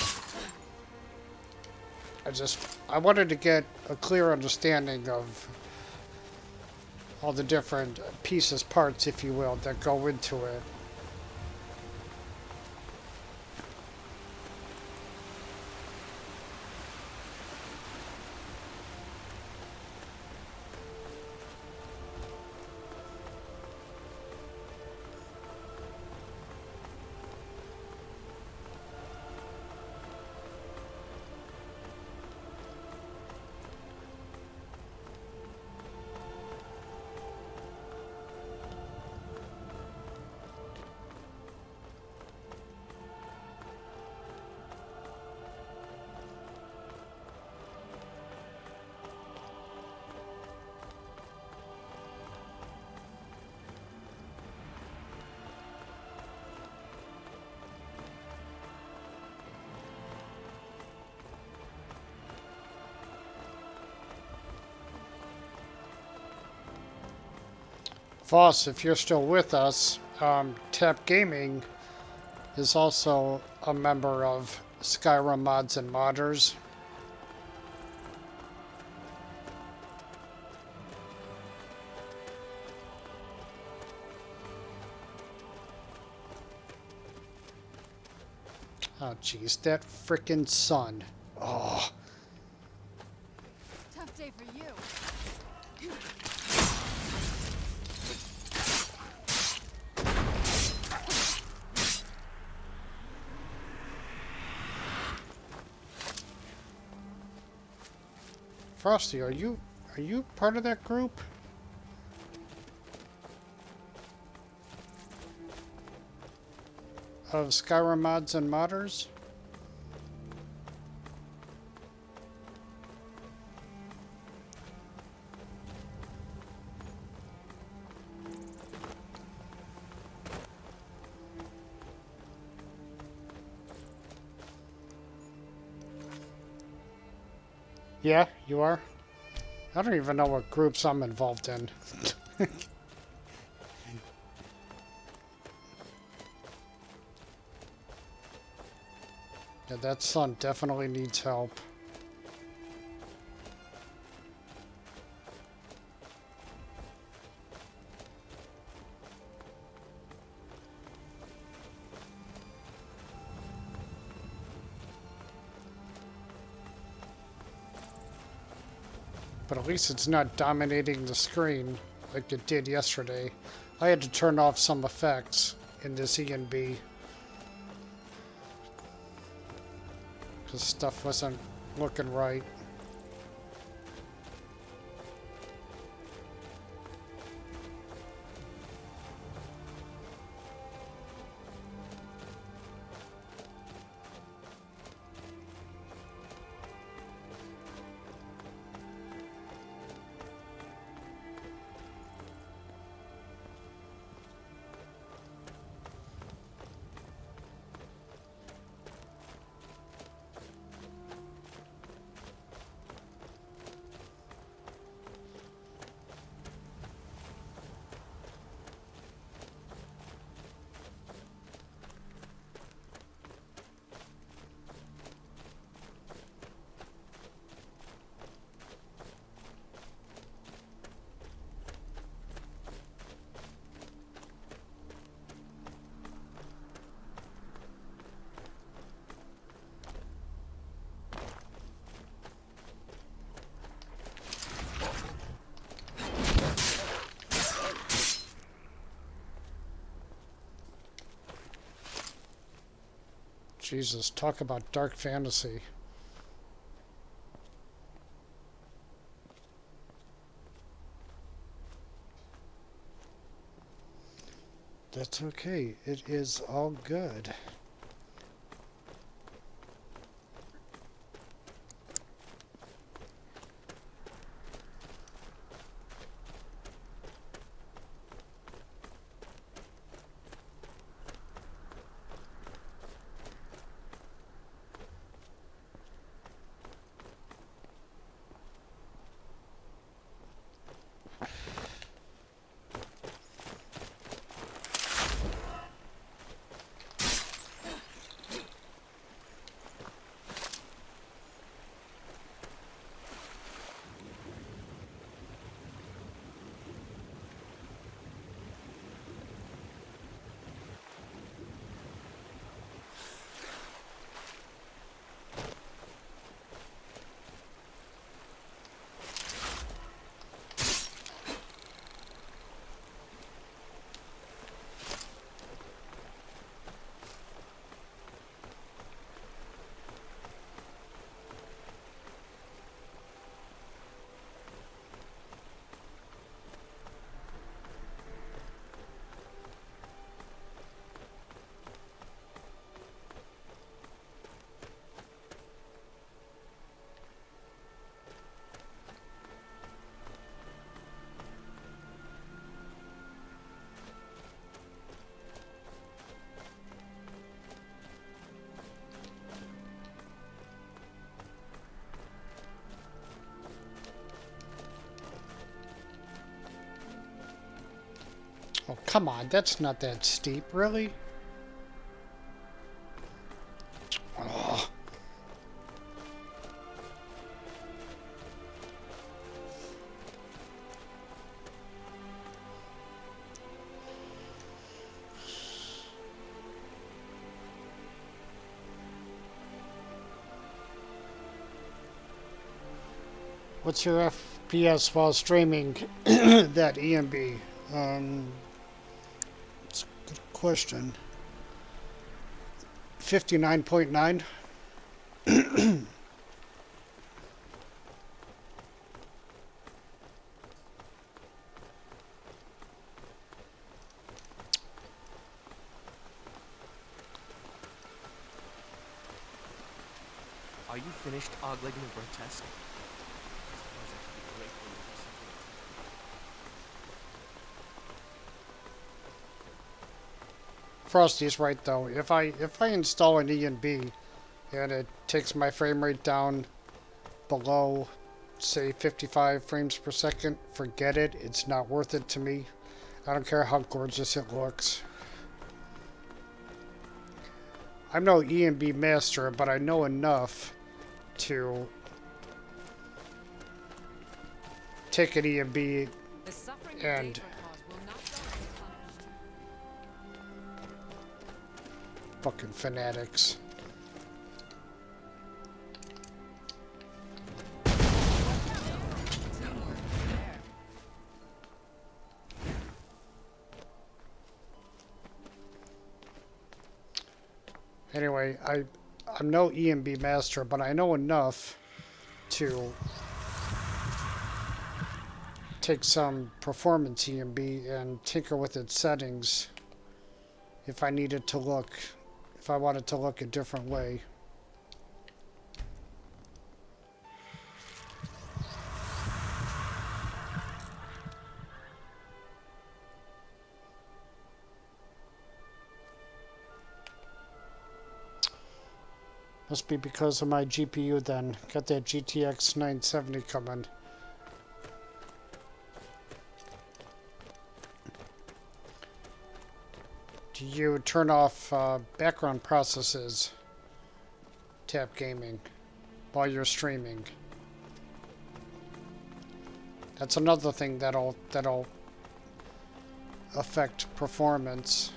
I wanted to get a clear understanding of all the different pieces, parts, if you will, that go into it. Voss, if you're still with us, Tap Gaming is also a member of Skyrim Mods and Modders. Oh, jeez, that frickin' sun. Oh. Tough day for you. Frosty, are you part of that group? Of Skyrim Mods and Modders? Yeah, you are? I don't even know what groups I'm involved in. Yeah, that son definitely needs help. But at least it's not dominating the screen like it did yesterday. I had to turn off some effects in this E&B because stuff wasn't looking right. Jesus, talk about dark fantasy. That's okay. It is all good. Oh, come on. That's not that steep, really? Oh. What's your FPS while streaming that EMB? It's a good question. 59.9. Are you finished ogling the grotesque? I suppose that could be great when you do something. Frosty's right though. If I install an EMB and it takes my frame rate down below, say 55 frames per second, forget it. It's not worth it to me. I don't care how gorgeous it looks. I'm no EMB master, but I know enough to take an EMB and fucking fanatics. Anyway, I'm no EMB master, but I know enough to take some performance EMB and tinker with its settings if I needed to look, if I wanted to look a different way. Must be because of my GPU then. Got that GTX 970 coming. Do you turn off background processes, Tap Gaming, while you're streaming? That's another thing that'll affect performance.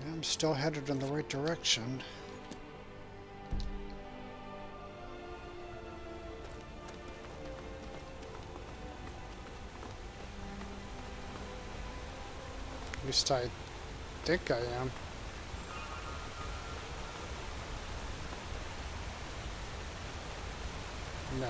I'm still headed in the right direction. At least I think I am. No.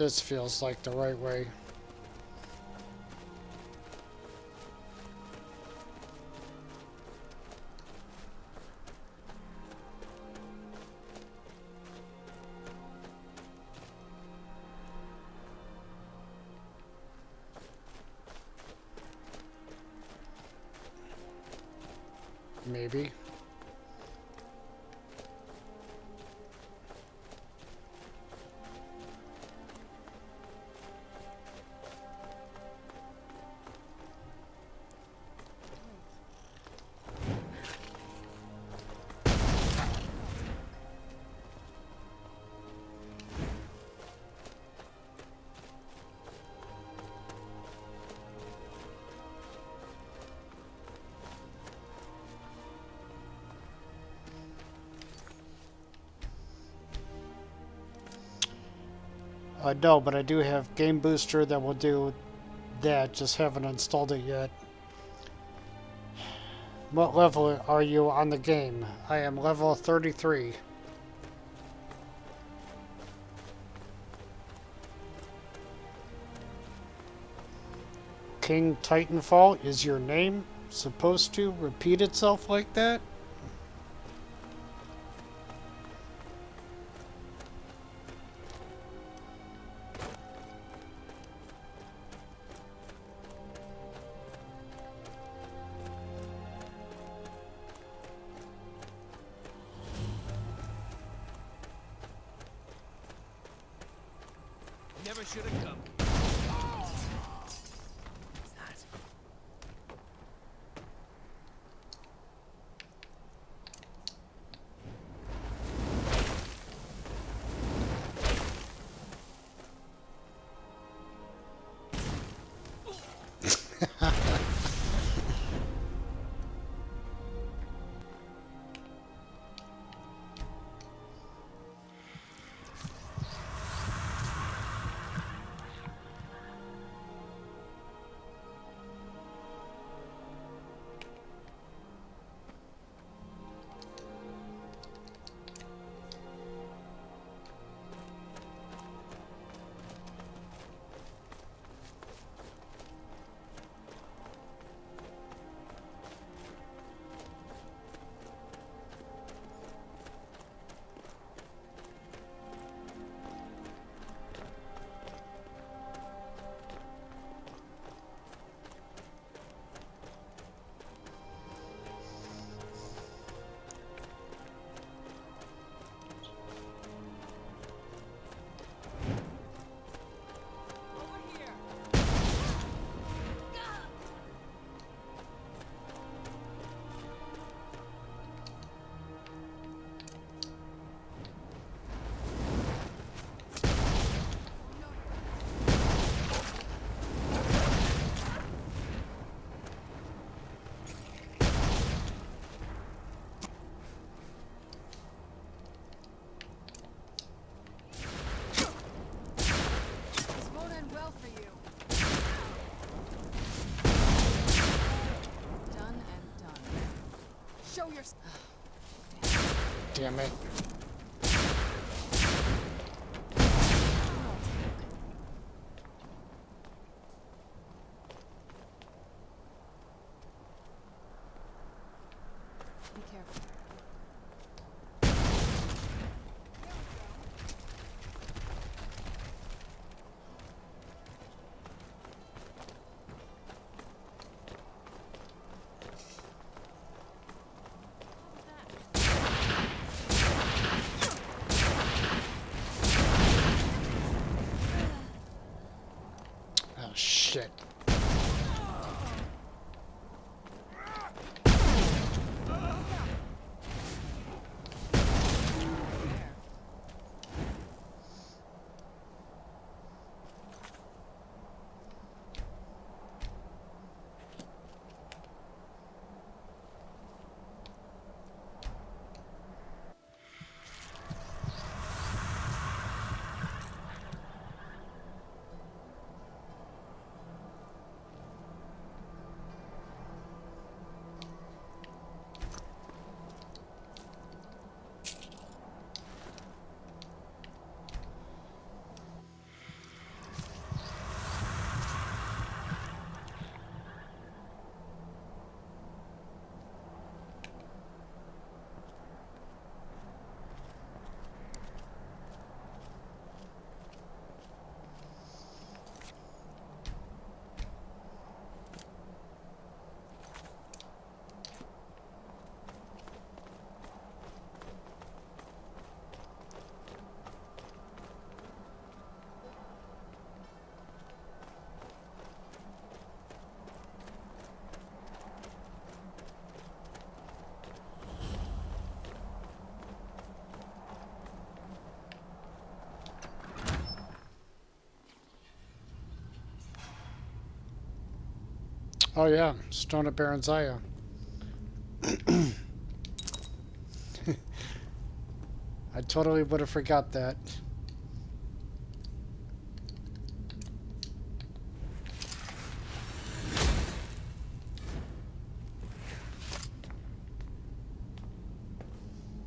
This feels like the right way. Maybe. No, but I do have Game Booster that will do that. Just haven't installed it yet. What level are you on the game? I am level 33. King Titanfall, is your name supposed to repeat itself like that? Never should have come. Damn it. Be careful. Oh, shit. Oh yeah, Stone of Baronzaya. I totally would have forgot that.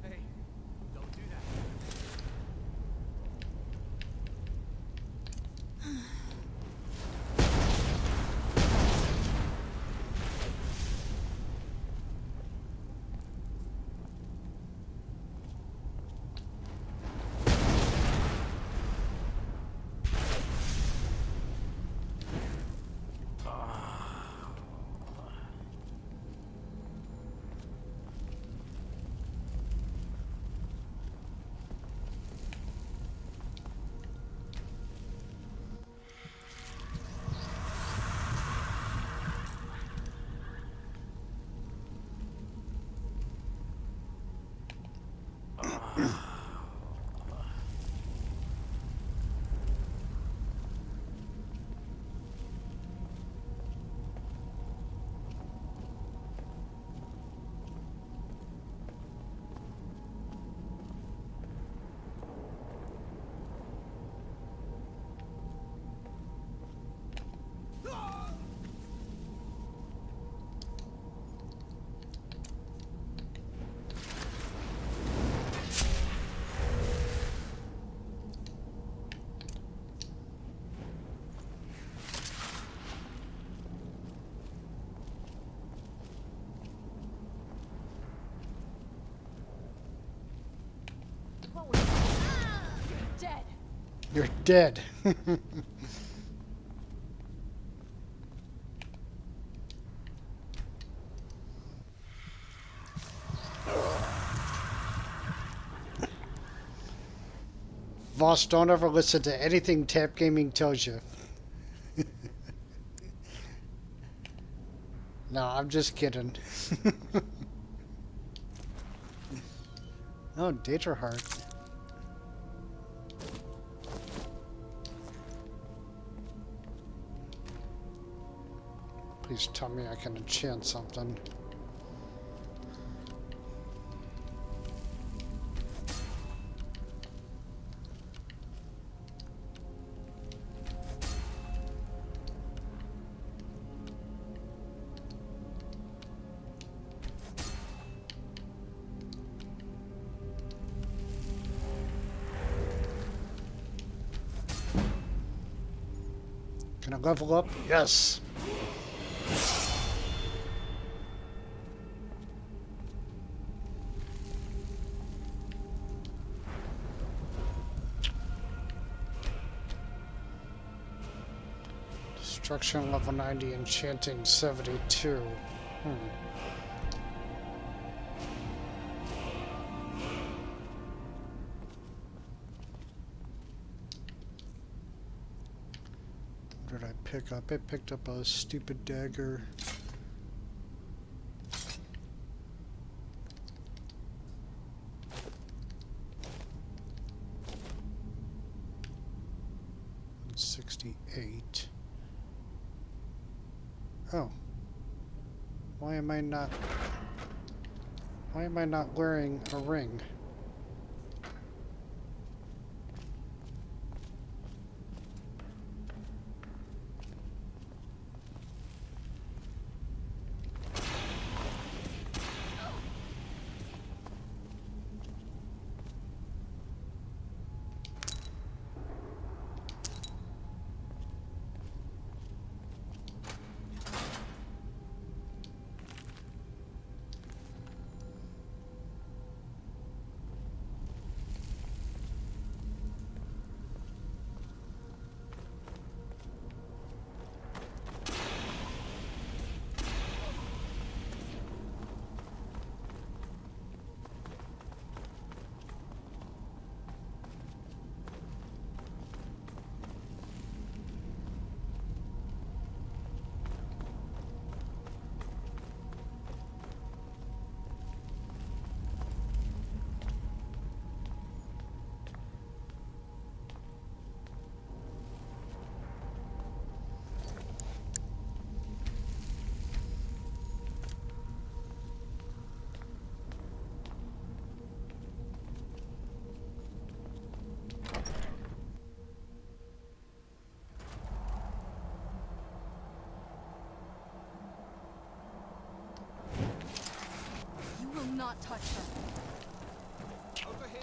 Hey, don't do that. What was that? You're dead. You're dead. Voss, don't ever listen to anything Tap Gaming tells you. No, I'm just kidding. Oh, Daedra Heart. Please tell me I can enchant something. Can I level up? Yes. Destruction level 90, enchanting 72. What did I pick up? I picked up a stupid dagger. $68. Oh. Why am I not wearing a ring? not touch them. Over here!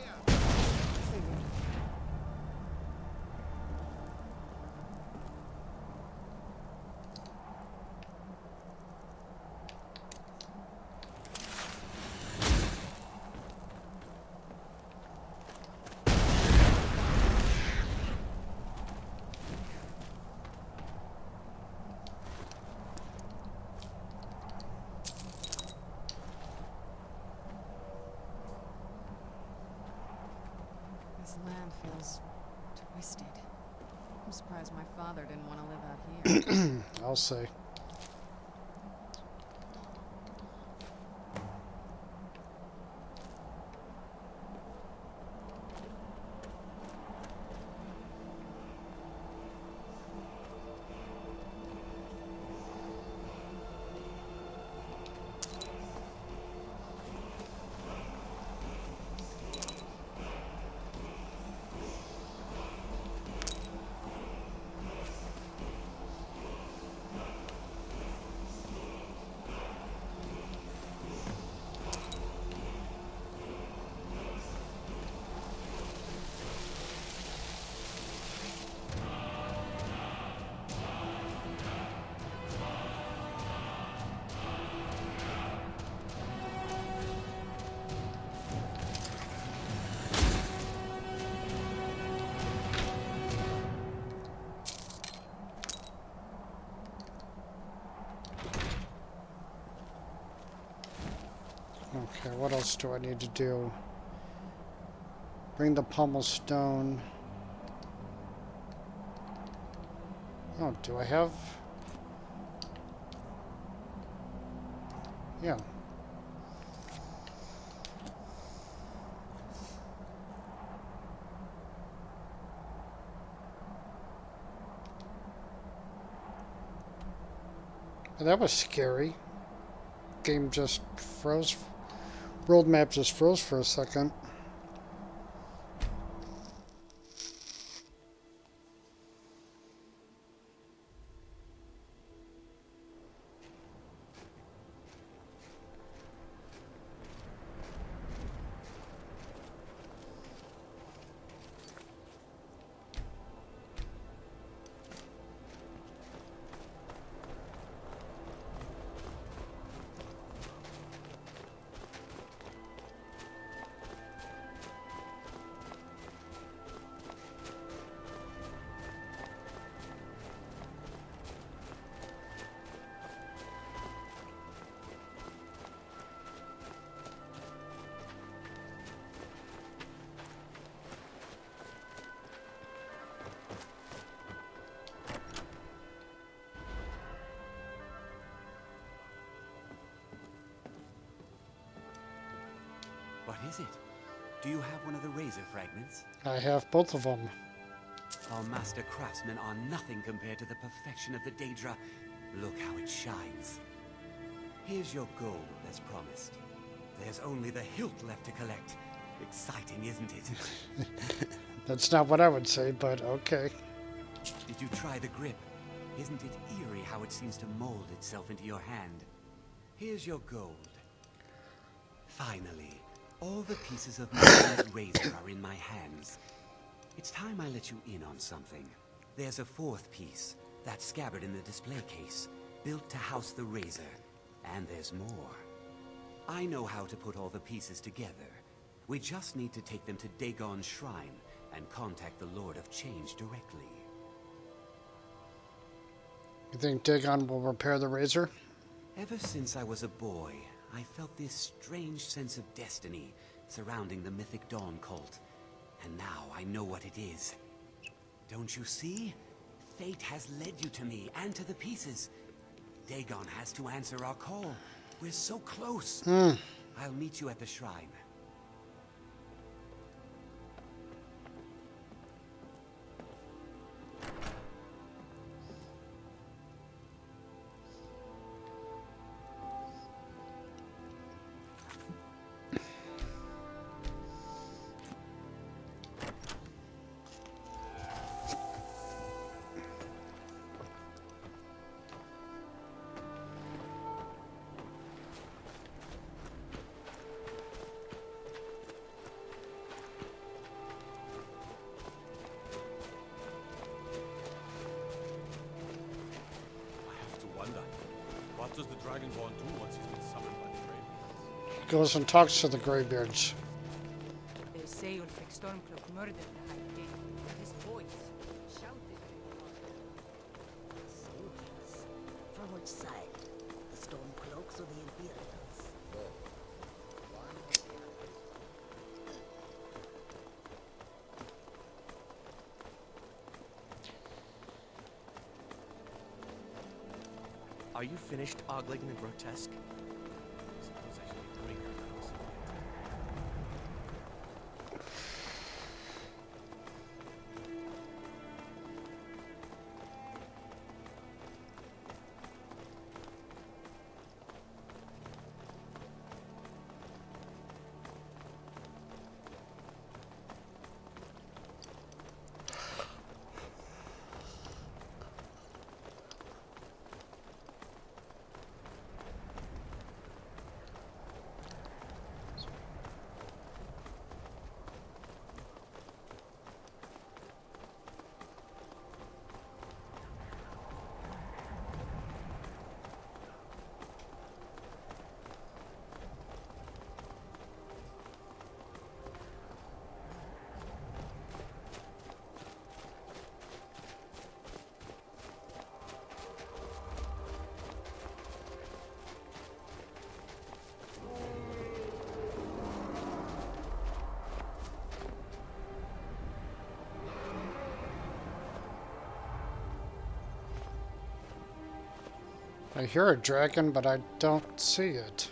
This land feels twisted. I'm surprised my father didn't want to live out here. I'll say. Okay, what else do I need to do? Bring the pommel stone. Oh, do I have? Yeah. Well, that was scary. Game just froze. World map just froze for a second. What is it? Do you have one of the razor fragments? I have both of them. Our master craftsmen are nothing compared to the perfection of the Daedra. Look how it shines. Here's your gold as promised. There's only the hilt left to collect. Exciting, isn't it? That's not what I would say, but okay. Did you try the grip? Isn't it eerie how it seems to mold itself into your hand? Here's your gold. Finally, all the pieces of Mehrunes Razor are in my hands. It's time I let you in on something. There's a fourth piece, that scabbard in the display case, built to house the razor. And there's more. I know how to put all the pieces together. We just need to take them to Dagon's shrine and contact the Lord of Change directly. You think Dagon will repair the razor? Ever since I was a boy, I felt this strange sense of destiny surrounding the Mythic Dawn cult. And now I know what it is. Don't you see? Fate has led you to me and to the pieces. Dagon has to answer our call. We're so close. I'll meet you at the shrine. does the dragon go on do once he's been summoned by the Greybeards? He goes and talks to the Greybeards. They say Ulfric Stormcloak murdered the High King. His voice shouted. Soldiers. From which side? The Stormcloaks or the Imperials? Are you finished ogling the grotesque? I suppose I should be breaking the house. I hear a dragon, but I don't see it.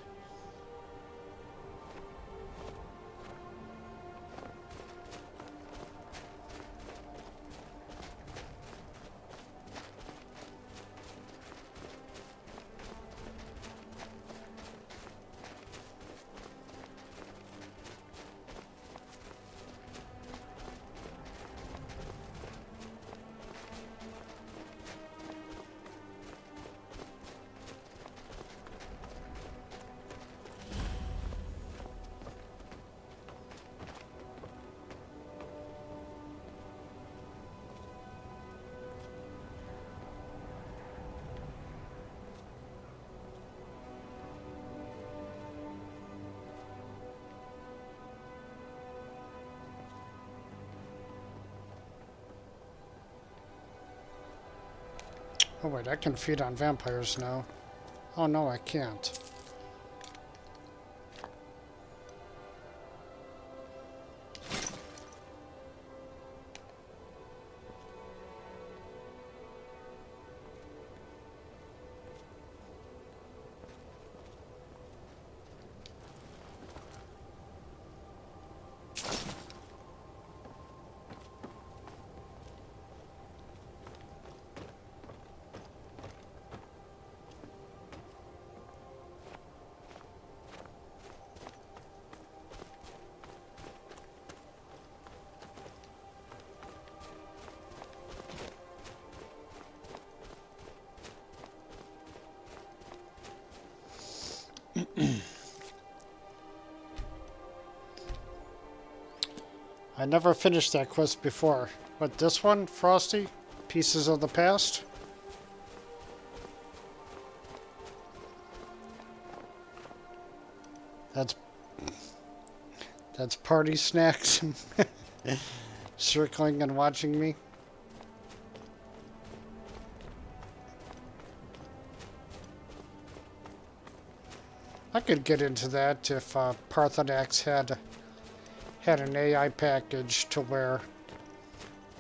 Oh wait, I can feed on vampires now. Oh no, I can't. I never finished that quest before. What, this one, Frosty? Pieces of the Past? That's party snacks circling and watching me. I could get into that if Parthenax had an AI package to where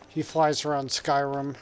he flies around Skyrim.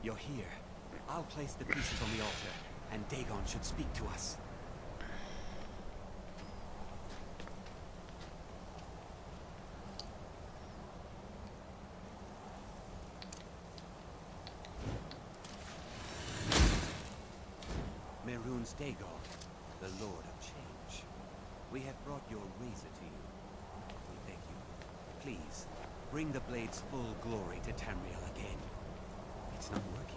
You're here. I'll place the pieces on the altar, and Dagon should speak to us. Mehrunes Razor, the Lord of Change. We have brought your razor to you. We beg you, please, bring the blade's full glory to Tamriel again. It's not working.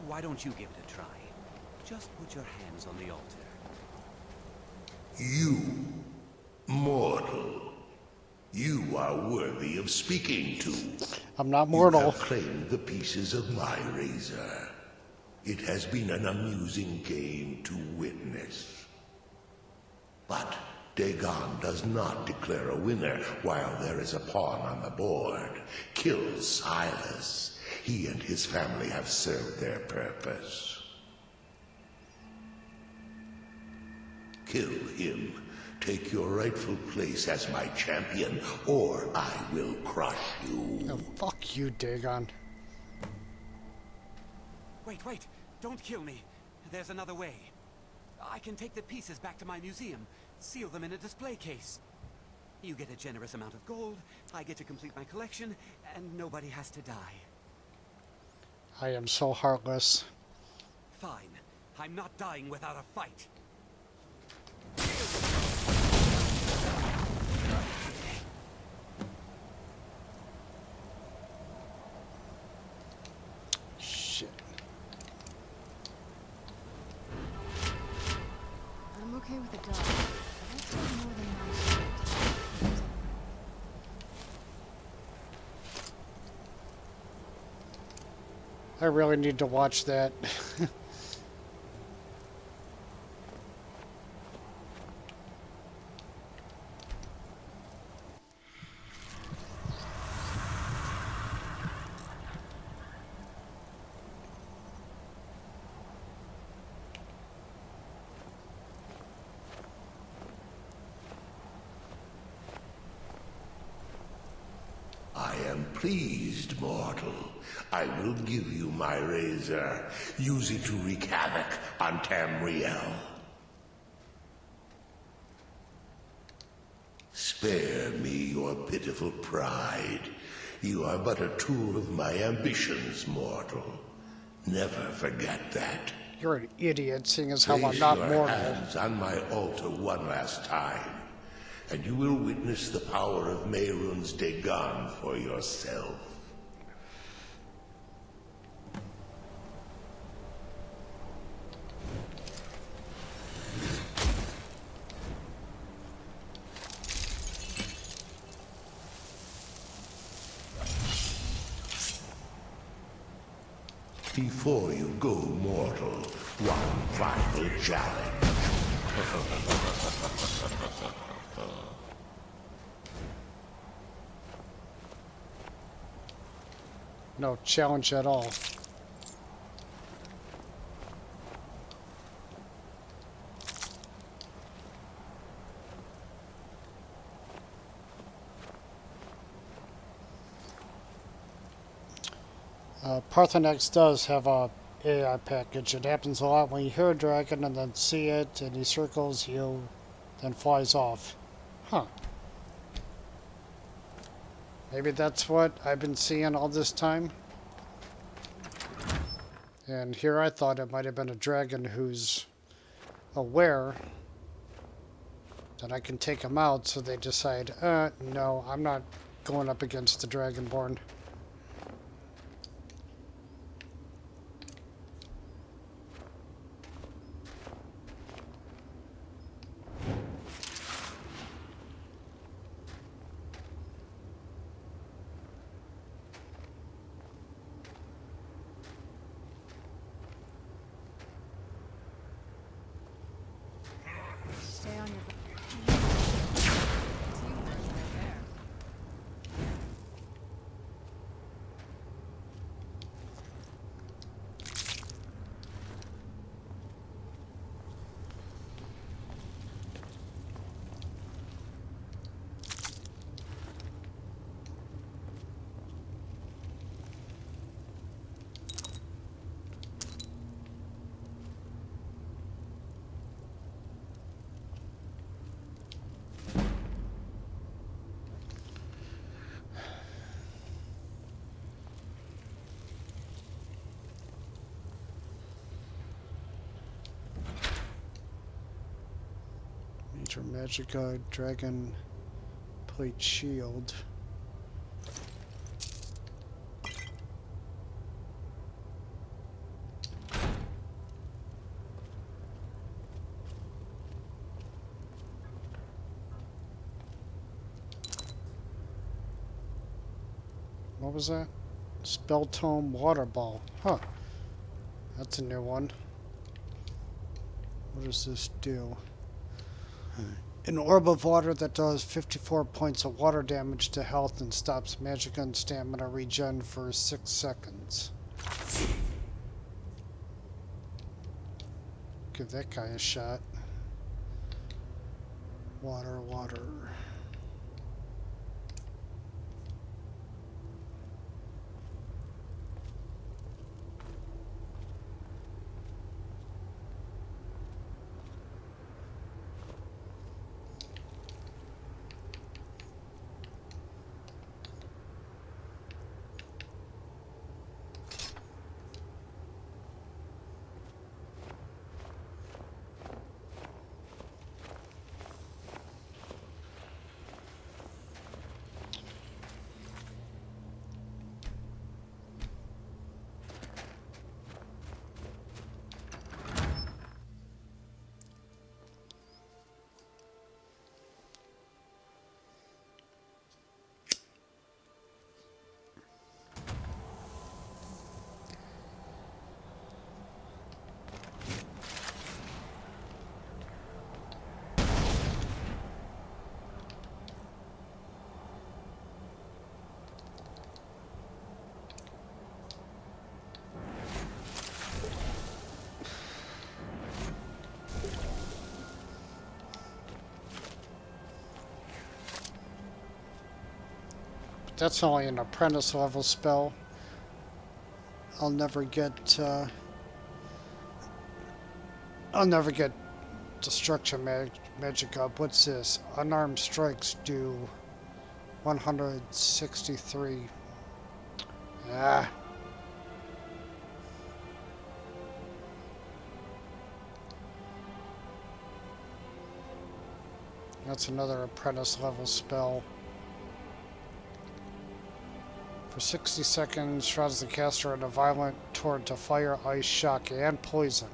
Why don't you give it a try? Just put your hands on the altar. You, mortal. You are worthy of speaking to. I'm not mortal. You have claimed the pieces of my razor. It has been an amusing game to witness. But Dagon does not declare a winner while there is a pawn on the board. Kill Silas. He and his family have served their purpose. Kill him. Take your rightful place as my champion, or I will crush you. Oh, fuck you, Dagon. Wait, don't kill me. There's another way. I can take the pieces back to my museum, seal them in a display case. You get a generous amount of gold, I get to complete my collection, and nobody has to die. I am so heartless. Fine. I'm not dying without a fight. Shit. I'm okay with the dog, but that's not more than my shit. I really need to watch that. I am pleased, mortal. I will give you my razor. Use it to wreak havoc on Tamriel. Spare me your pitiful pride. You are but a tool of my ambitions, mortal. Never forget that. You're an idiot, seeing as how I'm Place not your mortal. hands on my altar one last time, and you will witness the power of Mehrunes Dagon for yourself. Before you go, mortal, one final challenge. No challenge at all. Parthenax does have a AI package. It happens a lot when you hear a dragon and then see it and he circles you, then flies off. Huh. Maybe that's what I've been seeing all this time. And here I thought it might have been a dragon who's aware that I can take him out, so they decide, no, I'm not going up against the Dragonborn. Stay on your butt. See, right there. Master Magica Dragon Plate Shield. What was that? Spell Tome Water Ball. Huh. That's a new one. What does this do? An orb of water that does 54 points of water damage to health and stops magic and stamina regen for 6 seconds. Give that guy a shot. Water, water. That's only an apprentice level spell. I'll never get destruction magic up. What's this? Unarmed strikes do 163. Ah. That's another apprentice level spell. For 60 seconds, shrouds the caster in a violent torrent of fire, ice, shock, and poison.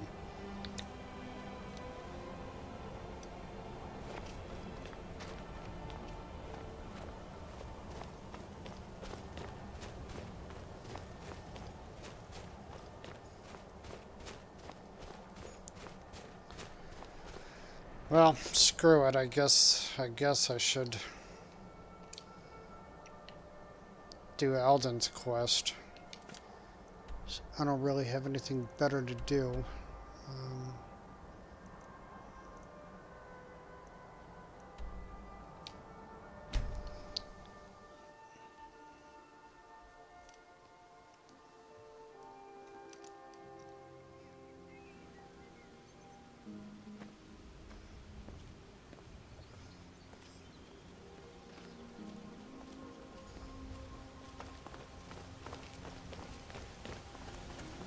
Well, screw it. I guess I should do Alden's quest. I don't really have anything better to do.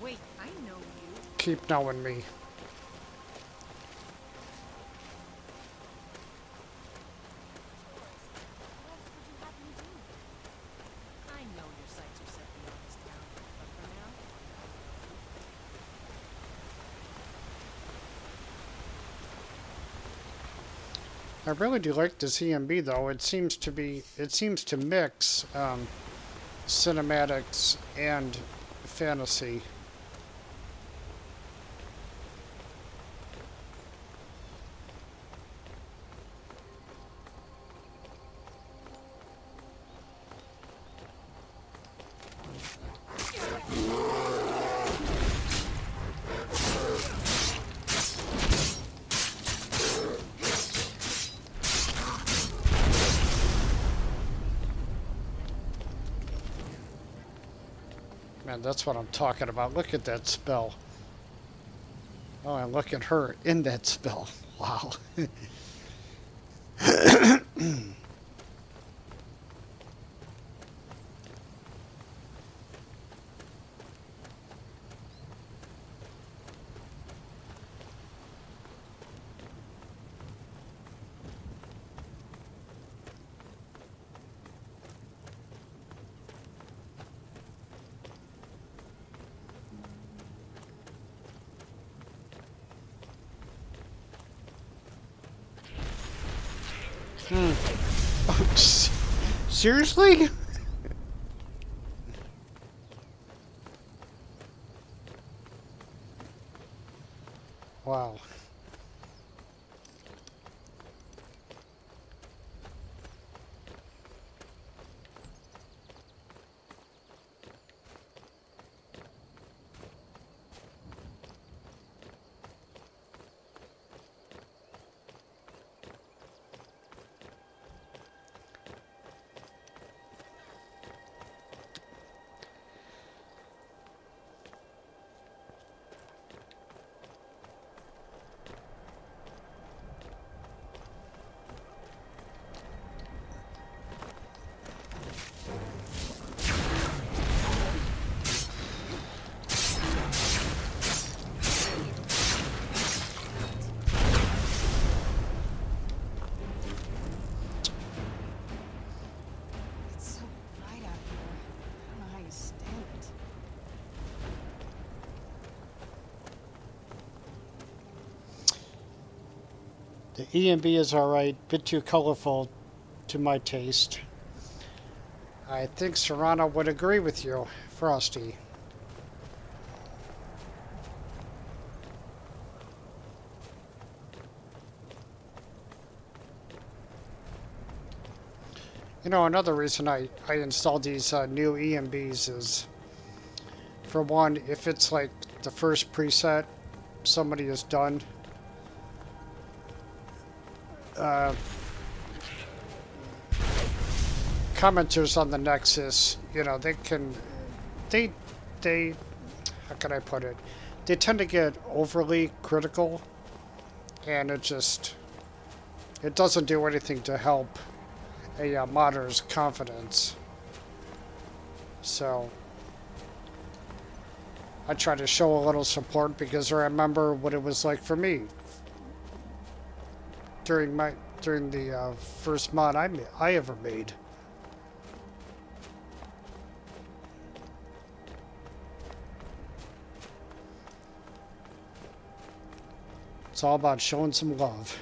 Wait, I know you. Keep knowing me. I know your sights are set beyond this town, but for now. I really do like this EMB though. It seems to mix cinematics and fantasy. Man, that's what I'm talking about. Look at that spell. Oh, and look at her in that spell. Wow. Seriously? Wow. It's so bright out here. I don't know how you stand it. The E&B is alright, bit too colorful to my taste. I think Serrano would agree with you, Frosty. You know, another reason I installed these new EMBs is, for one, if it's like the first preset somebody has done, commenters on the Nexus, you know, they how can I put it? They tend to get overly critical, and it doesn't do anything to help a modder's confidence. So I try to show a little support because I remember what it was like for me during the first mod I ever made. It's all about showing some love.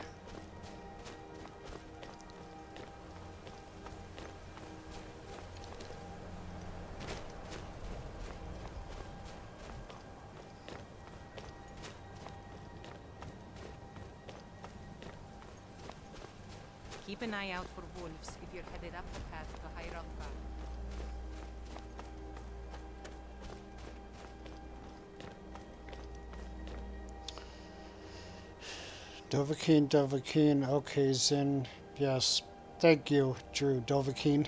Keep an eye out for wolves if you're headed up the path to Hrothgar. Dovahkiin, okay, Zin, yes. Thank you, Drew, Dovahkiin.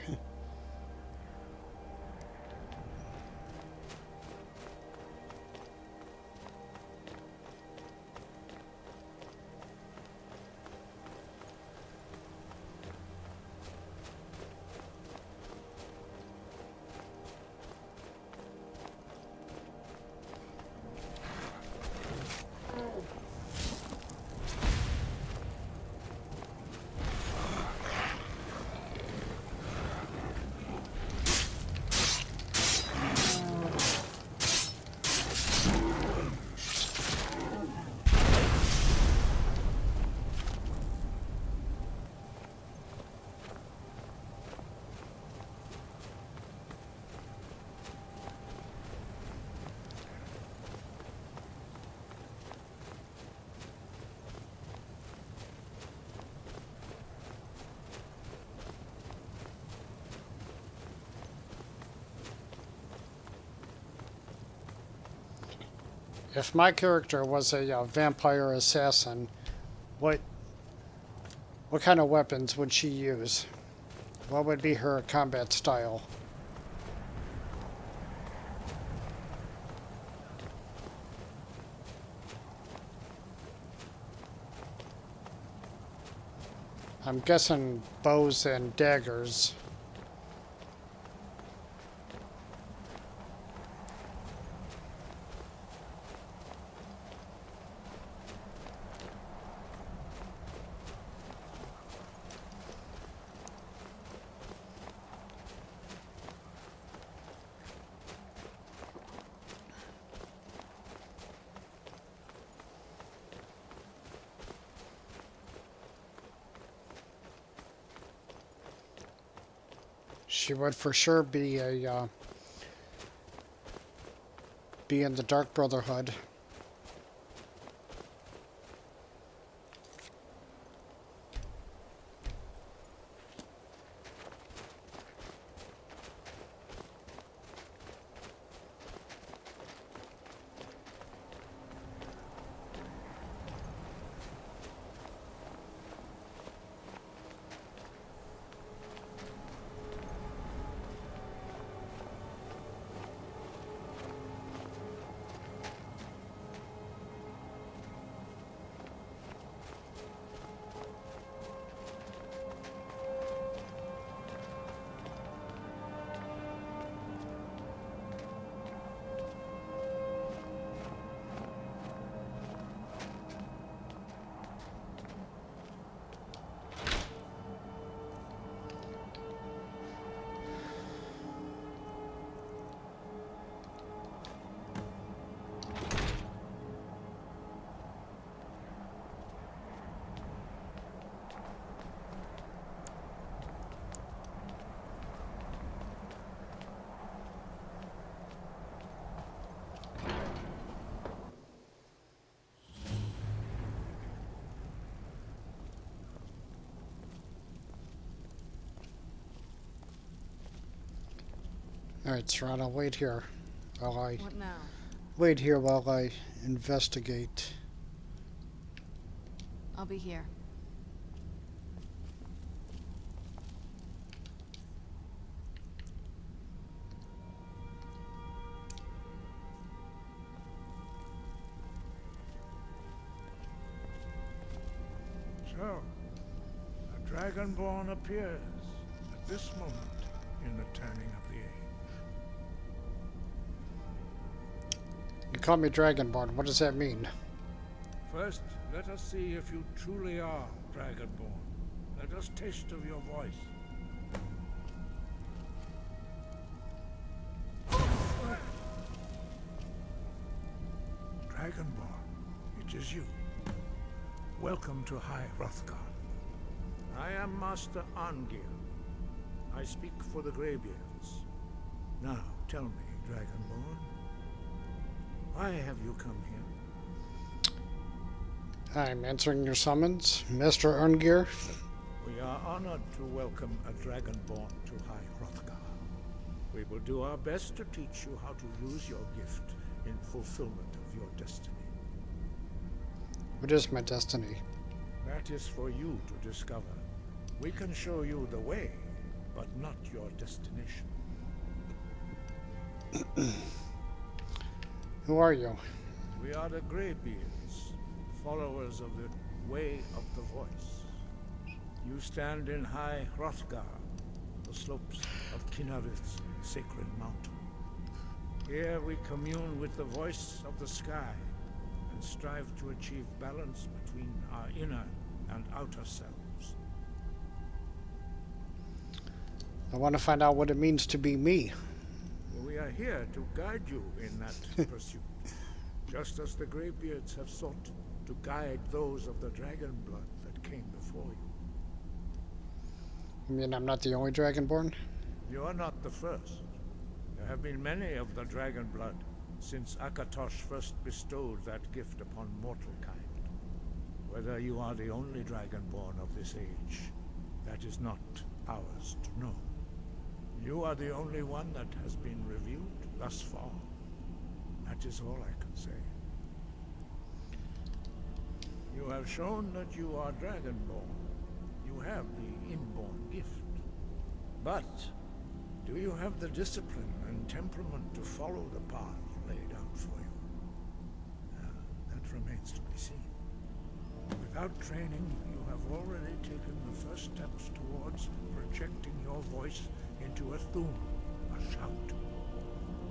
If my character was a vampire assassin, what kind of weapons would she use? What would be her combat style? I'm guessing bows and daggers. She would for sure be be in the Dark Brotherhood. Alright, Serrano, wait here while I What now? wait here while I investigate. I'll be here. So, a Dragonborn appears at this moment in the turning of the age. You call me Dragonborn. What does that mean? First, let us see if you truly are Dragonborn. Let us taste of your voice. Dragonborn, it is you. Welcome to High Hrothgar. I am Master Arngir. I speak for the Greybeards. Now, tell me, Dragonborn, why have you come here? I'm answering your summons, Mr. Arngir. We are honored to welcome a Dragonborn to High Hrothgar. We will do our best to teach you how to use your gift in fulfillment of your destiny. What is my destiny? That is for you to discover. We can show you the way, but not your destination. Who are you? We are the Greybeards, followers of the Way of the Voice. You stand in High Hrothgar, the slopes of Kinnarith's sacred mountain. Here we commune with the voice of the sky and strive to achieve balance between our inner and outer selves. I want to find out what it means to be me. We are here to guide you in that pursuit, just as the Greybeards have sought to guide those of the dragon blood that came before you. You mean I'm not the only Dragonborn? You are not the first. There have been many of the dragon blood since Akatosh first bestowed that gift upon mortal kind. Whether you are the only Dragonborn of this age, that is not ours to know. You are the only one that has been revealed thus far. That is all I can say. You have shown that you are Dragonborn. You have the inborn gift. But do you have the discipline and temperament to follow the path laid out for you? That remains to be seen. Without training, you have already taken the first steps towards projecting your voice into a thum, a shout.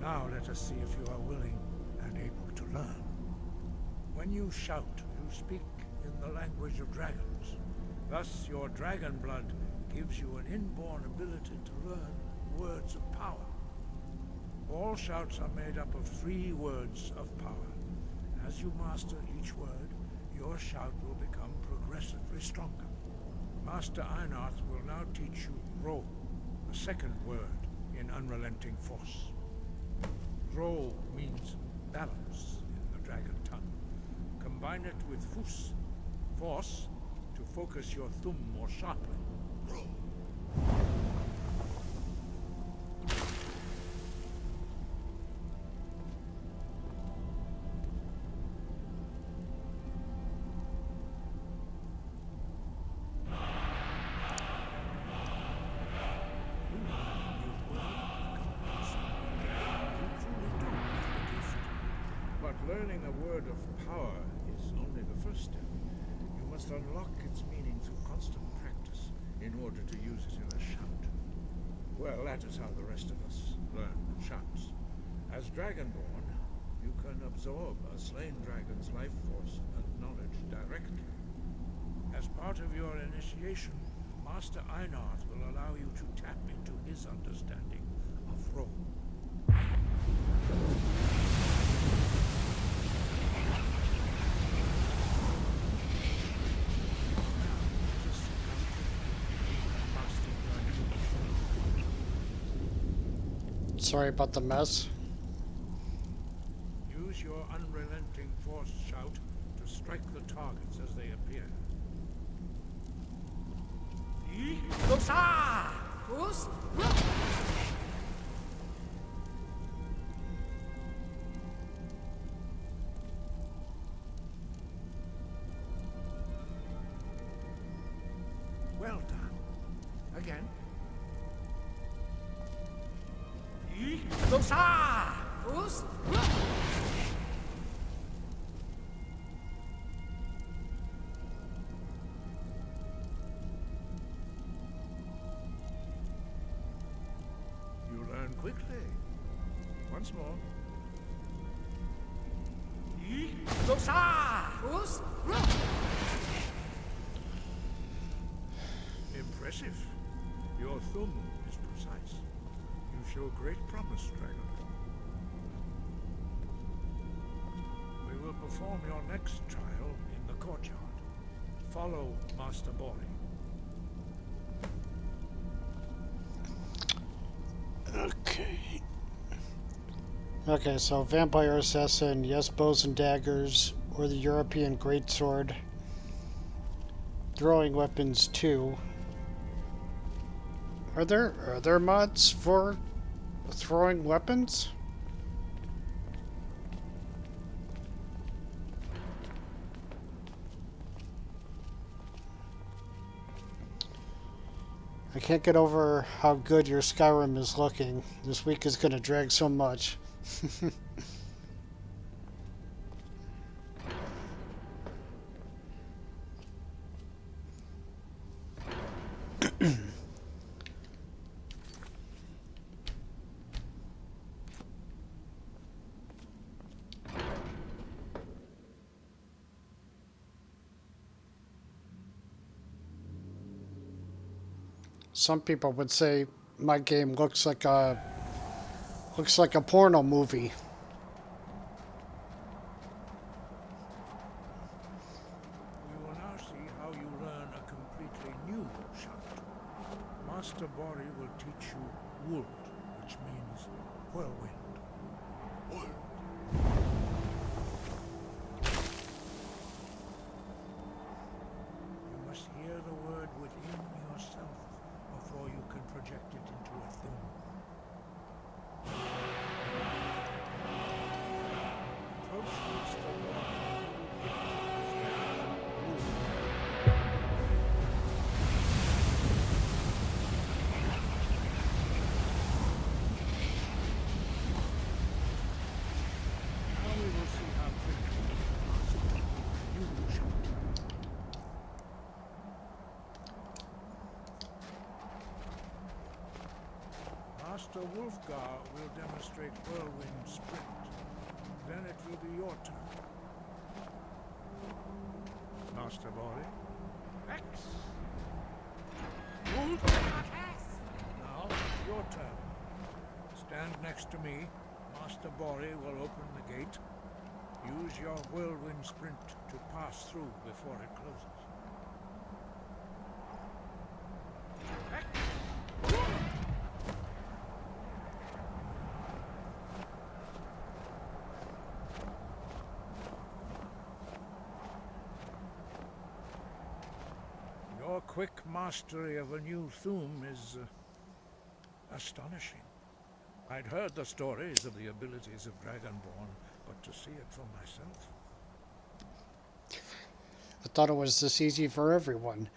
Now let us see if you are willing and able to learn. When you shout, you speak in the language of dragons. Thus, your dragon blood gives you an inborn ability to learn words of power. All shouts are made up of 3 words of power. As you master each word, your shout will become progressively stronger. Master Einarth will now teach you Ro, the second word in unrelenting force. Ro means balance in the dragon tongue. Combine it with fus, force, to focus your thumb more sharply. Ro. Learning a word of power is only the first step. You must unlock its meaning through constant practice in order to use it in a shout. Well, that is how the rest of us learn shouts. As Dragonborn, you can absorb a slain dragon's life force and knowledge directly. As part of your initiation, Master Einarth will allow you to tap into his understanding of Ro. Sorry about the mess. Use your unrelenting force shout to strike the targets as they appear. Well done. Again. You learn quickly. Once more. Impressive. Your thumb is precise. You show great promise, Dragonborn. We will perform your next trial in the courtyard. Follow Master Bori. Okay. Okay, so Vampire Assassin, yes, bows and daggers, or the European Greatsword. Throwing weapons 2. Are there mods for throwing weapons? I can't get over how good your Skyrim is looking. This week is going to drag so much. Some people would say my game looks like a porno movie. We will now see how you learn a completely new shout. Master Bori will teach you Wold, which means whirlwind. Wold. You must hear the word within yourself before you can project it into a thing. Approach Master Bori. Now we will see how quickly you will shout. Master Hrothgar will demonstrate whirlwind sprint. Then it will be your turn. Master Bori. Qaxe. Now, your turn. Stand next to me. Master Bori will open the gate. Use your whirlwind sprint to pass through before it closes. quick mastery of a new thum is astonishing. I'd heard the stories of the abilities of Dragonborn, but to see it for myself... I thought it was this easy for everyone.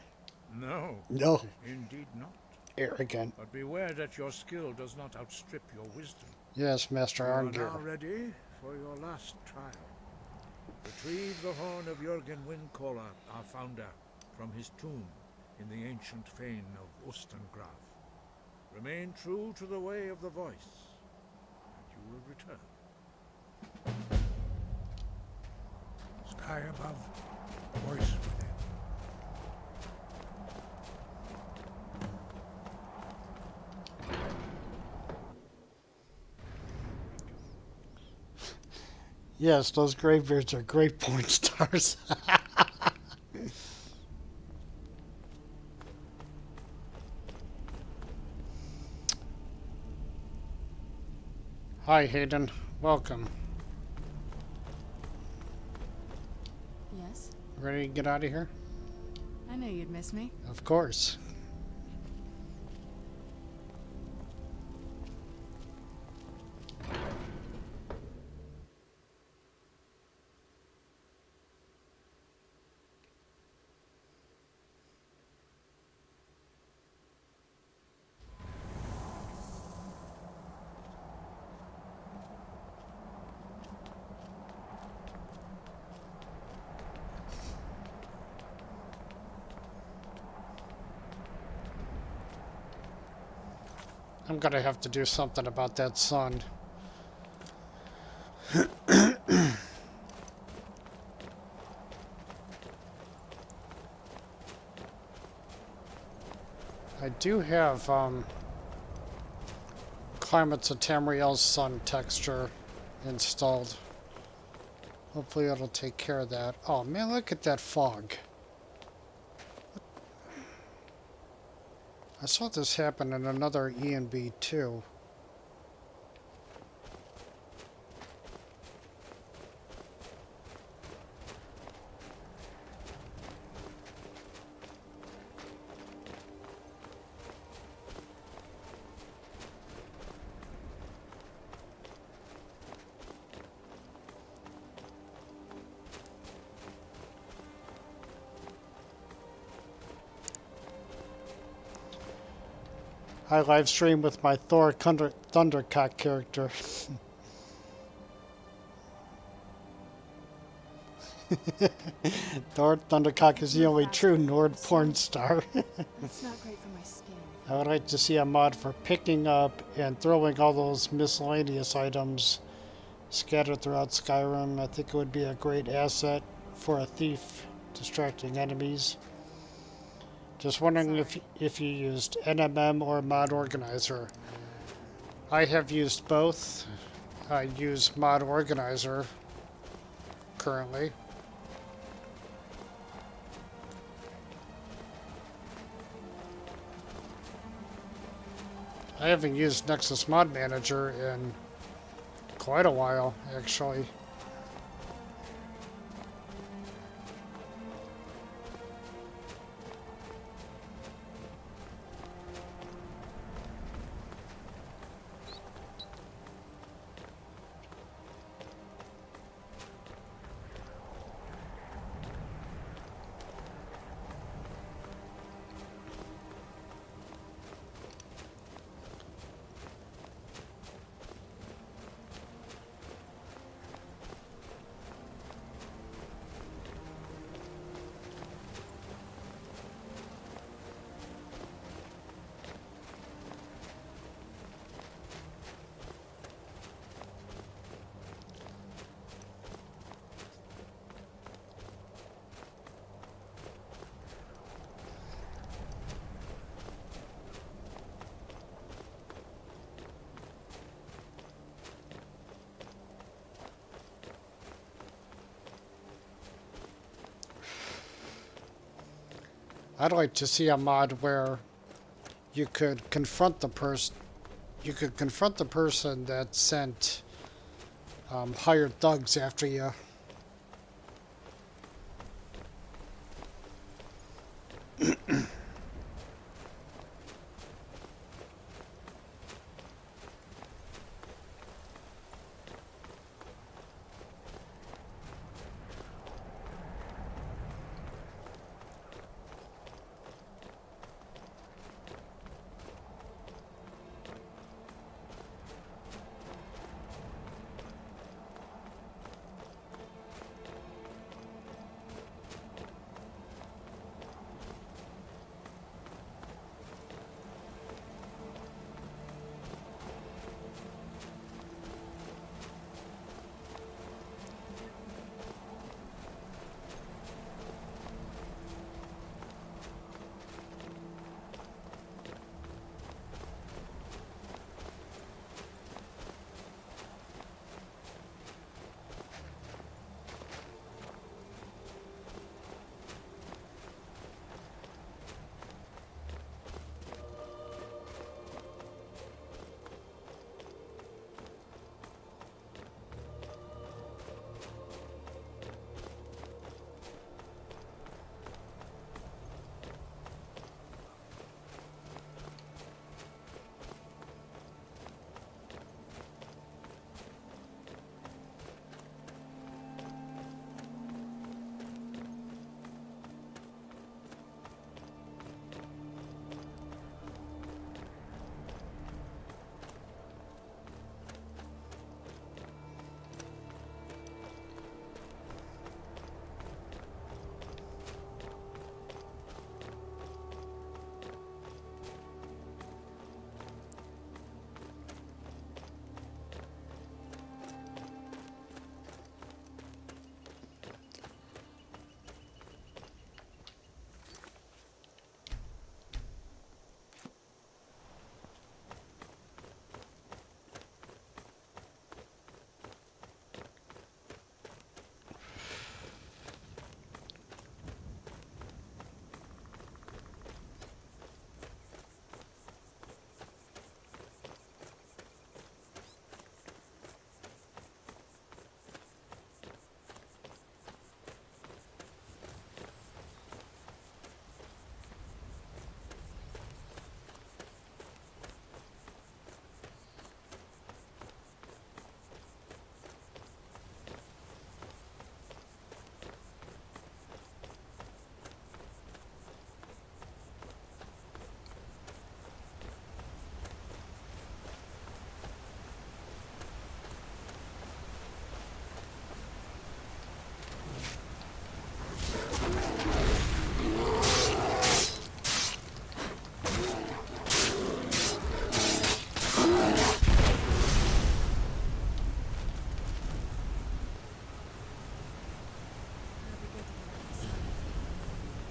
No. No. Indeed not. Arrogant. But beware that your skill does not outstrip your wisdom. Yes, Master Arngeir. You are now ready for your last trial. Retrieve the horn of Jürgen Windcaller, our founder, from his tomb in the ancient fane of Ustengrav. Remain true to the way of the voice, and you will return. Sky above, voice within. Yes, those Greybeards are great porn stars. Hi, Hayden. Welcome. Yes? Ready to get out of here? I knew you'd miss me. Of course. I'm gonna have to do something about that sun. I do have Climates of Tamriel's sun texture installed. Hopefully it'll take care of that. Oh man, look at that fog. I saw this happen in another E&B too. I live stream with my Thor Thundercock character. Thor Thundercock is the only true Nord porn star. That's not great for my skin. I would like to see a mod for picking up and throwing all those miscellaneous items scattered throughout Skyrim. I think it would be a great asset for a thief distracting enemies. Just wondering if you used NMM or Mod Organizer. I have used both. I use Mod Organizer currently. I haven't used Nexus Mod Manager in quite a while, actually. I'd like to see a mod where you could confront the person. You could confront the person that sent hired thugs after you.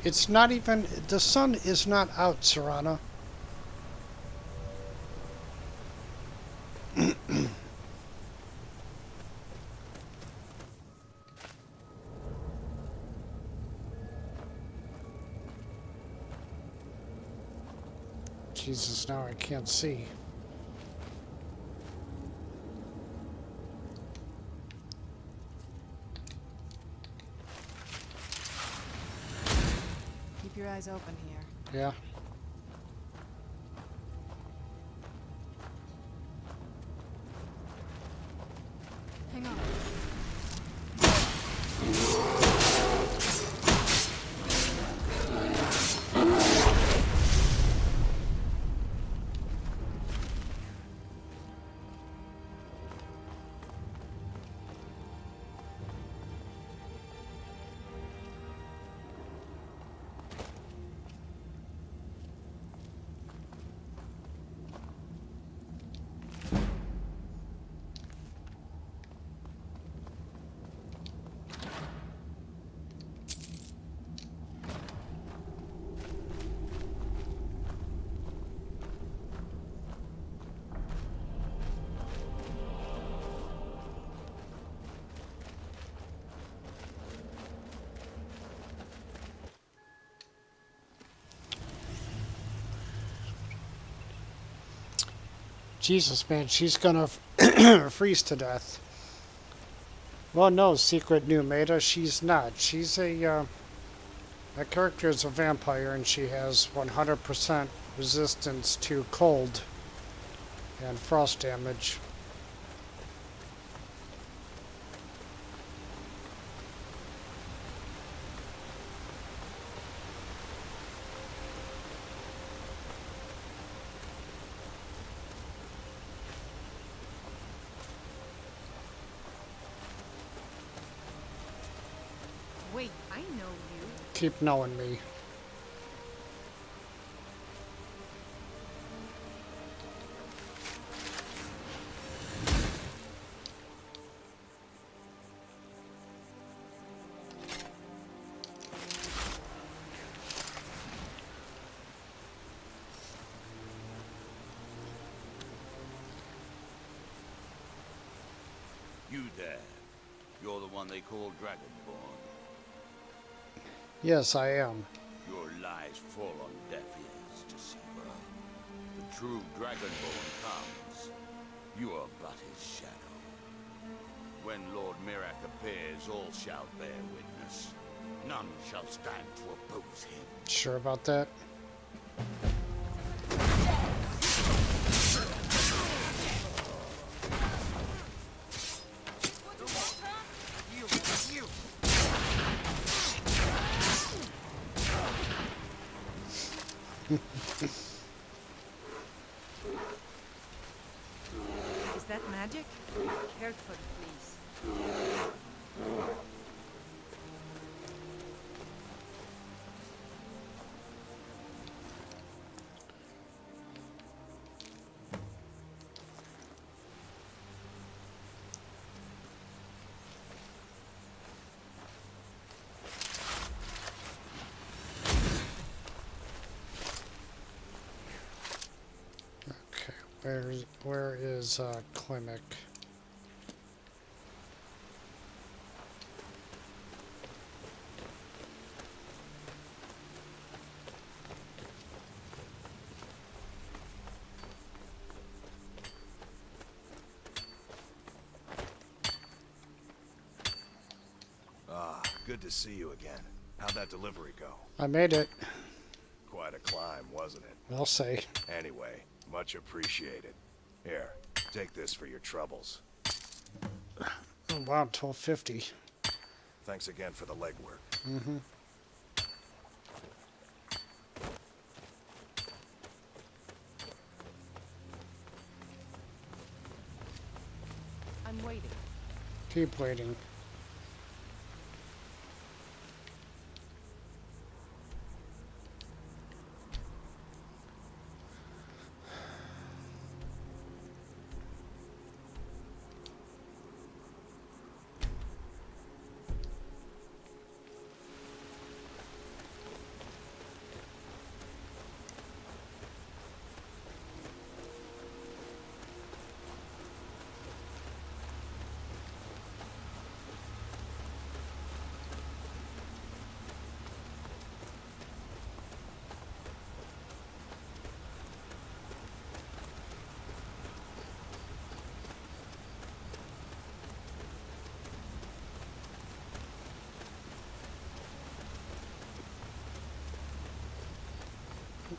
It's not even... The sun is not out, Serana. Jesus, now I can't see. Keep your eyes open here. Yeah. Hang on. Jesus, man, she's gonna freeze to death. Well, no, secret new meta, she's not. She's a, that character is a vampire, and she has 100% resistance to cold and frost damage. Wait, I know you. Keep knowing me. You there. You're the one they call Dragonborn. Yes, I am. Your lies fall on deaf ears, deceiver. The true Dragonborn comes. You are but his shadow. When Lord Mirac appears, all shall bear witness. None shall stand to oppose him. Sure about that? Is that magic? Careful, please. Where is Klimek? Ah, good to see you again. How'd that delivery go? I made it. Quite a climb, wasn't it? I'll say. Anyway, much appreciated. Here, take this for your troubles. Oh, wow, 1250. Thanks again for the legwork. Mm-hmm. I'm waiting. Keep waiting.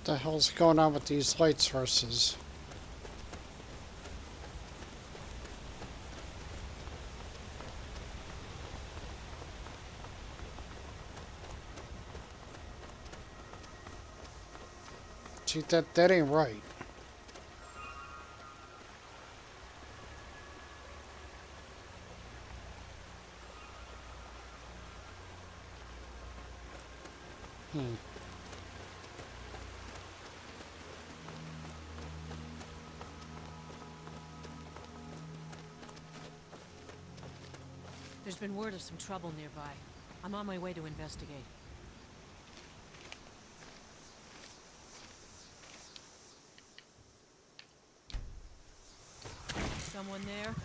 What the hell's going on with these light sources? See, that ain't right. There's been word of some trouble nearby. I'm on my way to investigate. Someone there?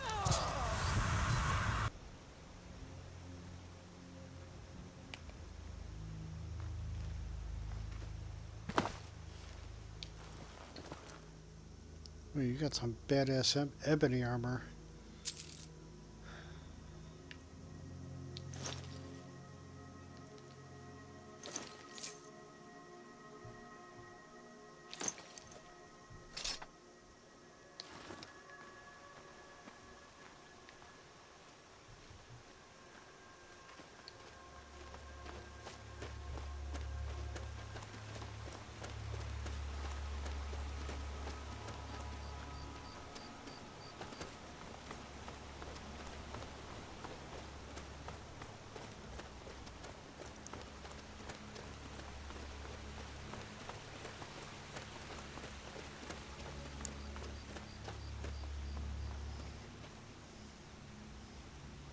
Well, you got some badass ebony armor.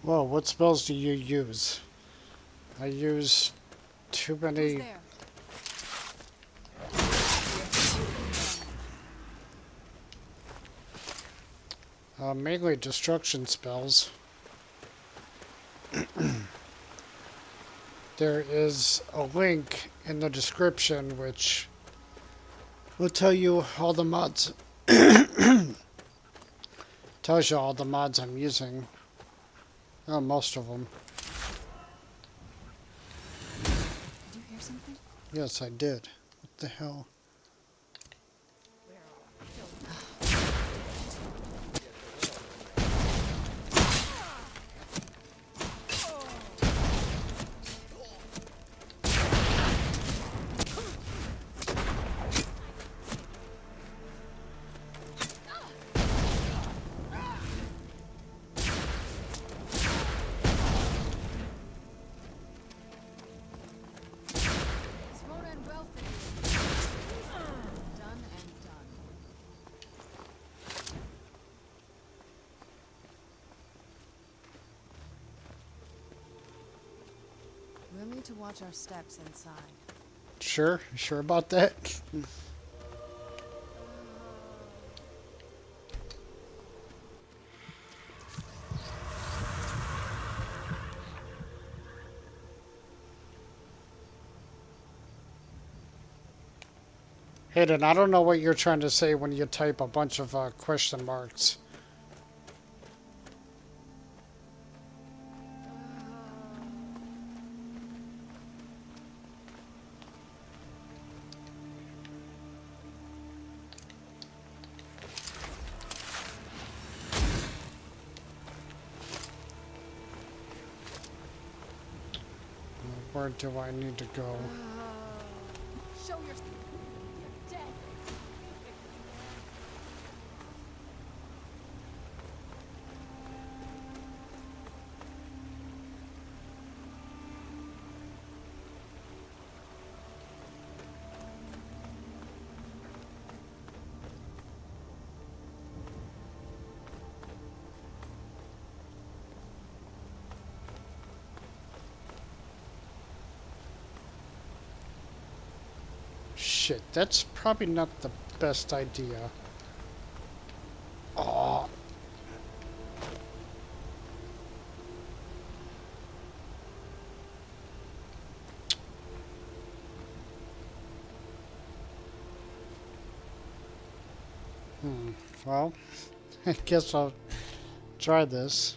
Whoa, what spells do you use? I use too many. Mainly destruction spells. There is a link in the description which will tell you all the mods. Tells you all the mods I'm using. Oh, most of them. Did you hear something? Yes, I did. What the hell? We'll need to watch our steps inside. Sure? You sure about that? Hayden, I don't know what you're trying to say when you type a bunch of question marks. Where do I need to go? Show yourself. You're dead. Shit, that's probably not the best idea. Oh. Well, I guess I'll try this.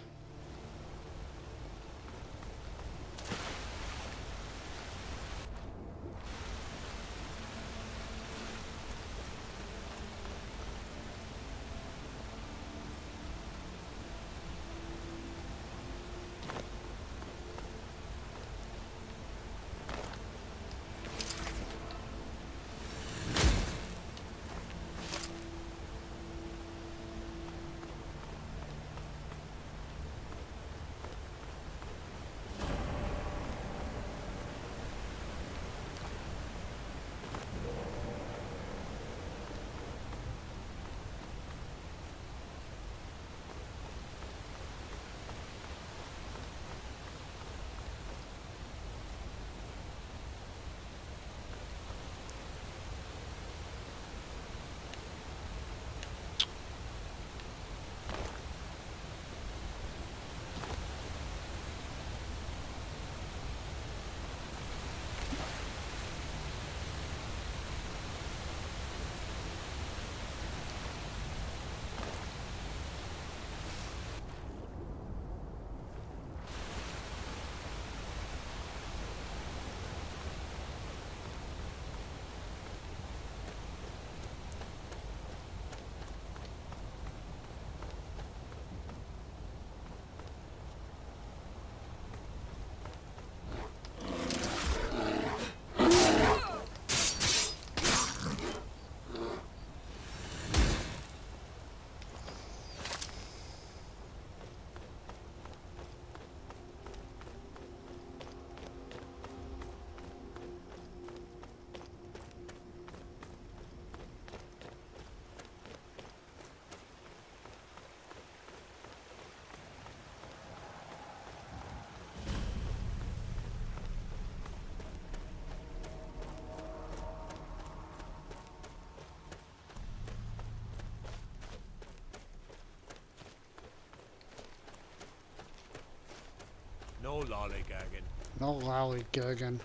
No lollygagging. No lollygagging.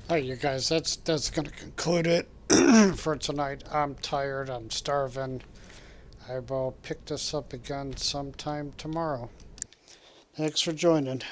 Alright, you guys, that's gonna conclude it for tonight. I'm tired, I'm starving. I will pick this up again sometime tomorrow. Thanks for joining.